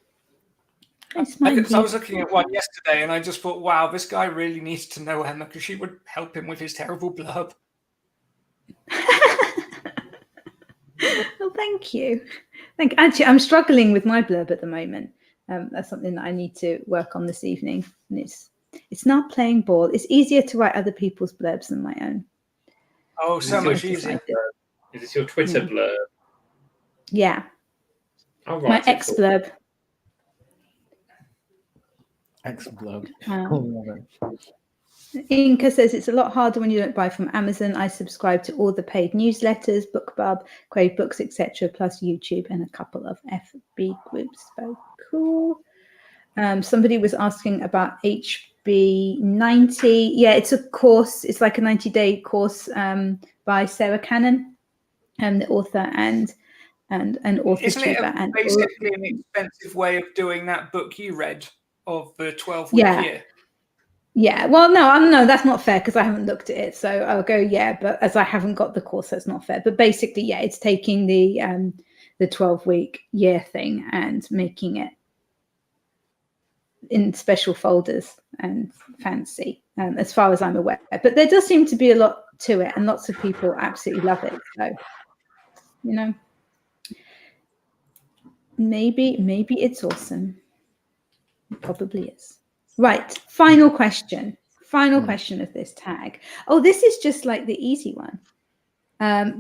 Very smart I indeed. was looking at one yesterday and I just thought, wow, this guy really needs to know Emma because she would help him with his terrible blurb. Well, thank you. Actually, I'm struggling with my blurb at the moment. That's something that I need to work on this evening. And it's not playing ball. It's easier to write other people's blurbs than my own. Oh, so much easier. Is this your Twitter blurb? Yeah. I'll My write it ex for blurb. Ex-blurb. Inca says it's a lot harder when you don't buy from Amazon. I subscribe to all the paid newsletters, BookBub, Crave Books, etc., plus YouTube and a couple of FB groups. Very cool. Somebody was asking about HB90. Yeah, it's a course. It's like a 90-day course by Sarah Cannon, the author and author. Isn't it basically an expensive way of doing that book you read of the 12-week year? Yeah, well, no, that's not fair because I haven't looked at it. So I'll go, yeah, but as I haven't got the course, that's not fair. But basically, yeah, it's taking the 12-week year thing and making it in special folders and fancy, as far as I'm aware. But there does seem to be a lot to it, and lots of people absolutely love it. So, maybe it's awesome. It probably is. Right, final question of this tag. Oh, this is just like the easy one.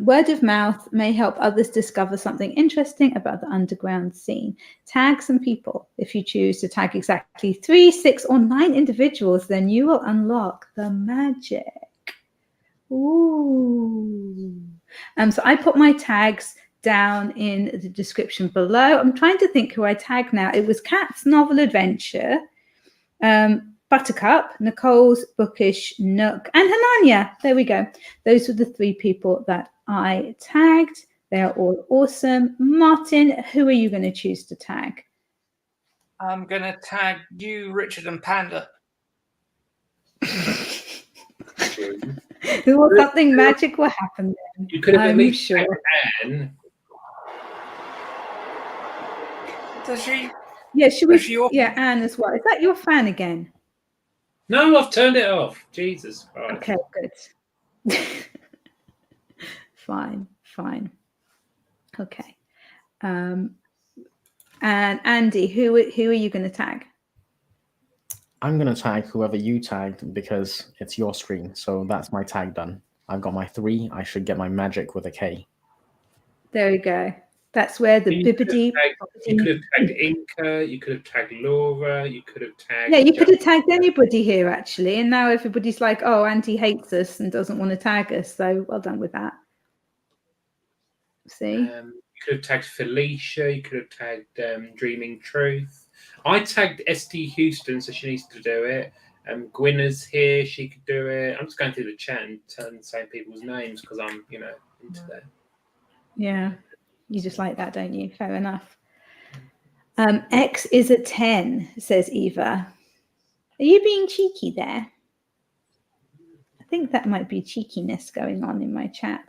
Word of mouth may help others discover something interesting about the underground scene. Tag some people. If you choose to tag exactly 3, 6, or 9 individuals, then you will unlock the magic. Ooh. So I put my tags down in the description below. I'm trying to think who I tagged now. It was Kat's Novel Adventure, Buttercup, Nicole's Bookish Nook, and Hanania. There we go. Those were the 3 people that I tagged. They are all awesome. Martin, who are you going to choose to tag? I'm going to tag you, Richard, and Panda. Something magic will happen then. You could have at least sure. Anne. Does she? Yeah, yeah, Anne as well. Is that your fan again? No, I've turned it off. Jesus Christ. Okay, good. Fine. Okay. And Andy, who are you going to tag? I'm going to tag whoever you tagged because it's your screen. So that's my tag done. I've got my 3. I should get my magic with a K. There we go. That's where the Bibbidi. You could have tagged Inca. You could have tagged Laura. You could have tagged. Yeah, you could have tagged anybody here actually, and now everybody's like, "Oh, Auntie hates us and doesn't want to tag us." So well done with that. See. You could have tagged Felicia. You could have tagged Dreaming Truth. I tagged St. Houston, so she needs to do it. Gwynna's here; she could do it. I'm just going through the chat and saying people's names because I'm, into that. Yeah. You just like that, don't you? Fair enough. X is a 10, says Eva. Are you being cheeky there? I think that might be cheekiness going on in my chat.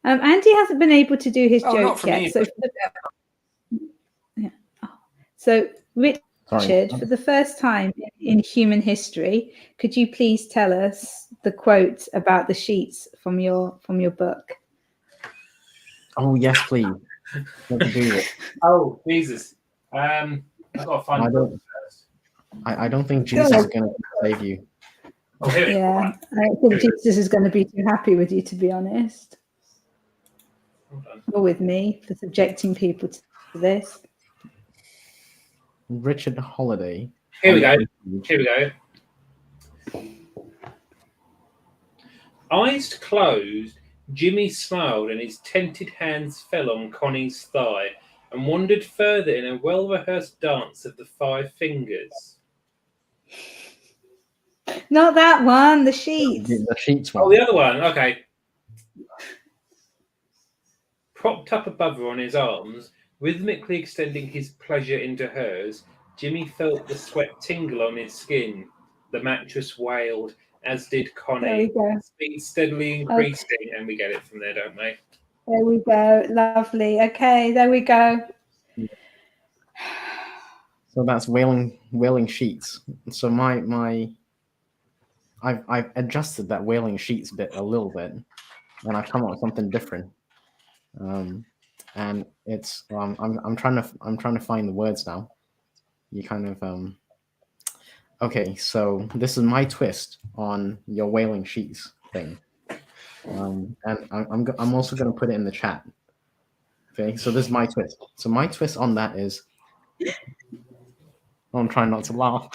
Andy hasn't been able to do his joke yet. So Richard, for the first time in human history, could you please tell us the quote about the sheets from your book? Oh yes, please. What to do with? Oh Jesus! I've got to find the book first. I don't think Jesus is going to save you. Oh, here yeah, I don't think Jesus is going to be too happy with you, to be honest. Or with me for subjecting people to this. Richard Holiday. Here we go. Eyes closed, Jimmy smiled and his tented hands fell on Connie's thigh and wandered further in a well-rehearsed dance of the 5 fingers. Not that one, the sheets. The sheets one. Oh, the other one. Okay. Propped up above her on his arms, rhythmically extending his pleasure into hers, Jimmy felt the sweat tingle on his skin. The mattress wailed, as did Connie. Speed steadily increasing, and we get it from there, don't we? There we go. Lovely. Okay, there we go. So that's wailing sheets. So I've adjusted that wailing sheets bit a little bit, and I've come up with something different. And it's I'm trying to find the words now. You kind of okay. So this is my twist on your wailing sheets thing. And I'm also going to put it in the chat. Okay, so this is my twist. So my twist on that is, I'm trying not to laugh.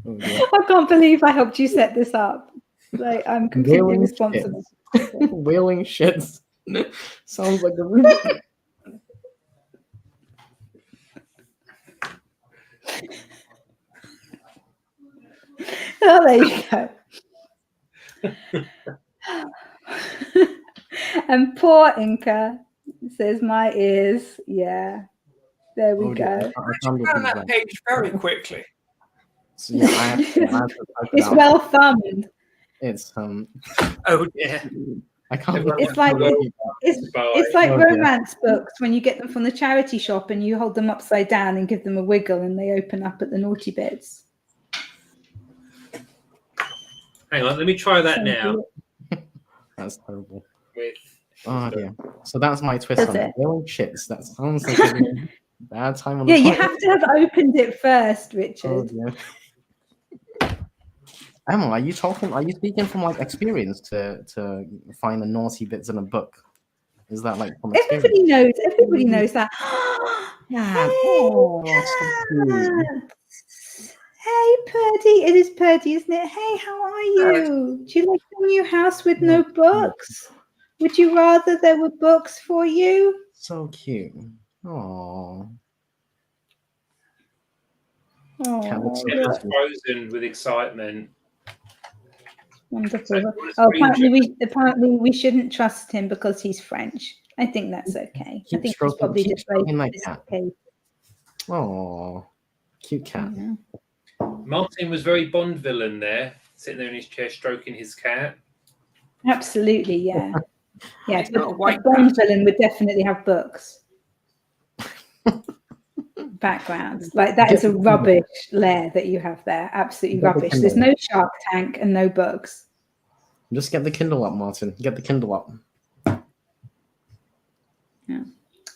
Oh, dear. I can't believe I helped you set this up. Like, I'm completely Wailing responsible. Wailing shits. Sounds like a really. Oh, there you go. And poor Inca says my ears. Yeah, there we Oh, dear. go. I found Found it. that page very quickly. So, yeah, I have to type it It's out. well thumbed. It's Oh dear. I can't. It's like it's like Oh, dear. romance books when you get them from the charity shop and you hold them upside down and give them a wiggle and they open up at the naughty bits. Hang on, let me try that now. That's terrible. With Oh dear. So that's my twist Does on it? it. Wailing shits. That sounds like a bad time on Yeah, the you toilet. have to have opened it first, Oh Richard. dear. Emma, are you speaking from like experience to find the naughty bits in a book? Is that like from experience? Everybody knows that. Yeah. Hey, Oh, so cute. cats. Hey, Purdy. It is Purdy, isn't it? Hey, how are you? Do you like your new house with no books? Would you rather there were books for you? So cute. Oh. Cat Oh, looks so Emma's peaceful. frozen with excitement. wonderful. So, Oh, apparently we shouldn't trust him because he's French. I think that's okay. I think he's probably keep just very stroking that cat. sophisticated. Oh, cute cat. Yeah. Martin was very Bond villain there, sitting there in his chair stroking his cat. Absolutely, yeah. Yeah, He's got a white a Bond villain would definitely have books. Backgrounds. Like that is a rubbish lair that you have there. Absolutely Get the rubbish. There's Kindle. no Shark Tank and no books. Just get the Kindle up, Martin. Get the Kindle up. Yeah.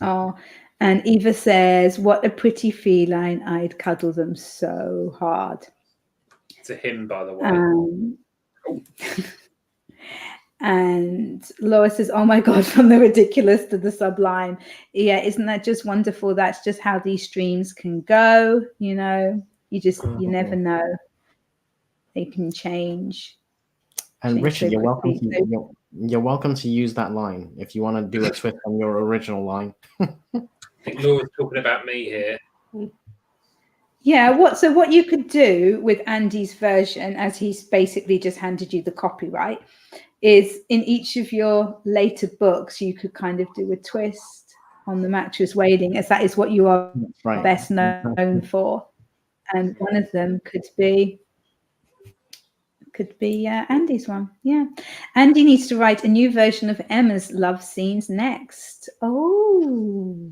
Oh, and Eva says, what a pretty feline. I'd cuddle them so hard. To him, by the way. And Laura says, oh my God, from the ridiculous to the sublime. Yeah, isn't that just wonderful? That's just how these streams can go. You know, you never know. They can change. And Change Richard, so you're welcome to use that line if you want to do a twist on your original line. I think Laura's talking about me here. Yeah, what you could do with Andy's version, as he's basically just handed you the copyright, is in each of your later books, you could kind of do a twist on the mattress wailing, as that is what you are Right. best known for. And one of them could be Andy's one. Yeah. Andy needs to write a new version of Emma's love scenes next. Oh.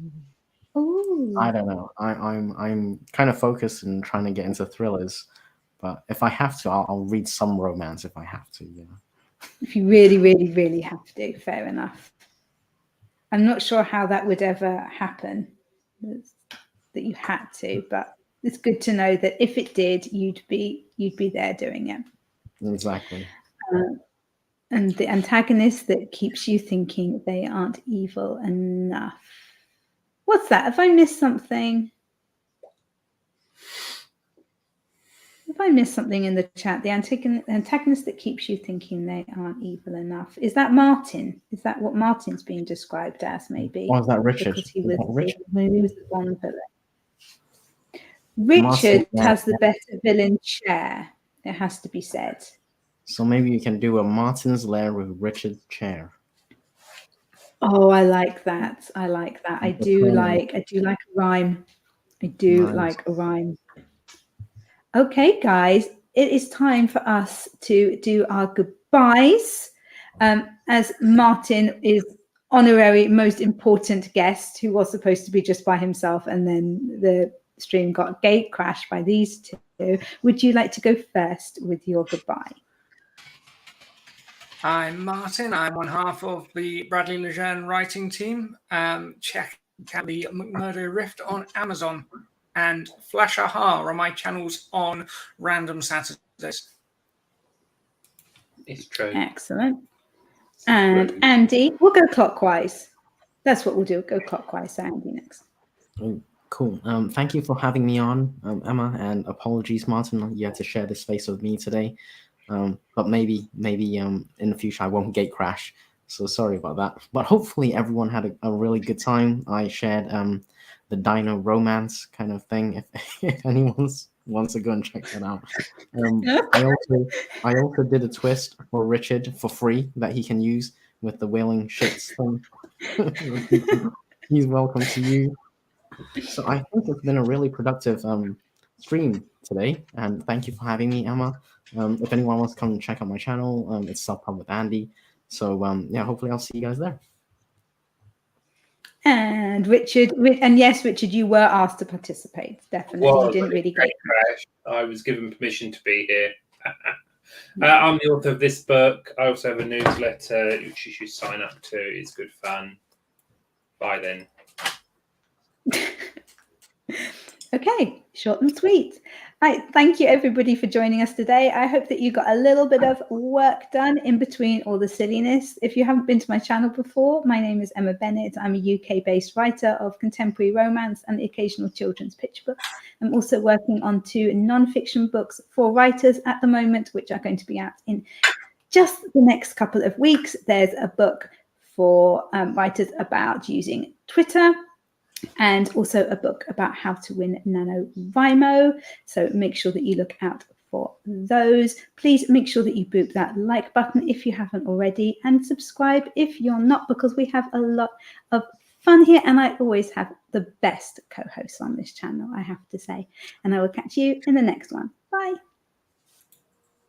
I don't know. I'm kind of focused and trying to get into thrillers, but if I have to, I'll read some romance if I have to. You know. If you really, really, really have to, fair enough. I'm not sure how that would ever happen, that you had to, but it's good to know that if it did, you'd be there doing it. Exactly. And the antagonist that keeps you thinking they aren't evil enough. What's that? Have I missed something? Have I missed something in the chat? The antagonist that keeps you thinking they aren't evil enough. Is that Martin? Is that what Martin's being described as, maybe? Or is that Richard? Because he Is was, that Richard? maybe he was the Bond villain. Richard Martin, has the better villain chair, it has to be said. So maybe you can do a Martin's Lair with Richard's chair. Oh, I like that. I like that. I do like a rhyme. I do like a rhyme. Okay, guys, it is time for us to do our goodbyes. As Martin is honorary most important guest who was supposed to be just by himself, and then the stream got gate crashed by these two. Would you like to go first with your goodbye? I'm Martin. I'm one half of the Bradley Lejeune writing team. Check out the McMurdo Rift on Amazon, and Flash Aha on my channels on random Saturdays. It's true. Excellent. And Andy, we'll go clockwise. That's what we'll do. Go clockwise. So Andy next. Oh, cool. Thank you for having me on, Emma, and apologies, Martin, you had to share this space with me today. But maybe in the future I won't gate crash. So sorry about that. But hopefully everyone had a really good time. I shared the Dino romance kind of thing. If anyone wants to go and check that out. I also did a twist for Richard for free that he can use with the whaling shits thing. He's welcome to you. So I think it's been a really productive stream today, and thank you for having me, Emma. If anyone wants to come and check out my channel, it's Self-Pub with Andy. So yeah, hopefully I'll see you guys there. And Richard, and yes, Richard, you were asked to participate. Definitely, Well, you didn't really gate crash. I was given permission to be here. I'm the author of this book. I also have a newsletter which you should sign up to. It's good fun. Bye then. Okay, short and sweet. Right, thank you everybody for joining us today. I hope that you got a little bit of work done in between all the silliness. If you haven't been to my channel before, my name is Emma Bennett. I'm a UK-based writer of contemporary romance and the occasional children's picture books. I'm also working on 2 non-fiction books for writers at the moment, which are going to be out in just the next couple of weeks. There's a book for writers about using Twitter, and also a book about how to win NaNoWriMo. So make sure that you look out for those. Please make sure that you boop that like button if you haven't already, and subscribe if you're not, because we have a lot of fun here, and I always have the best co-hosts on this channel, I have to say. And I will catch you in the next one. Bye.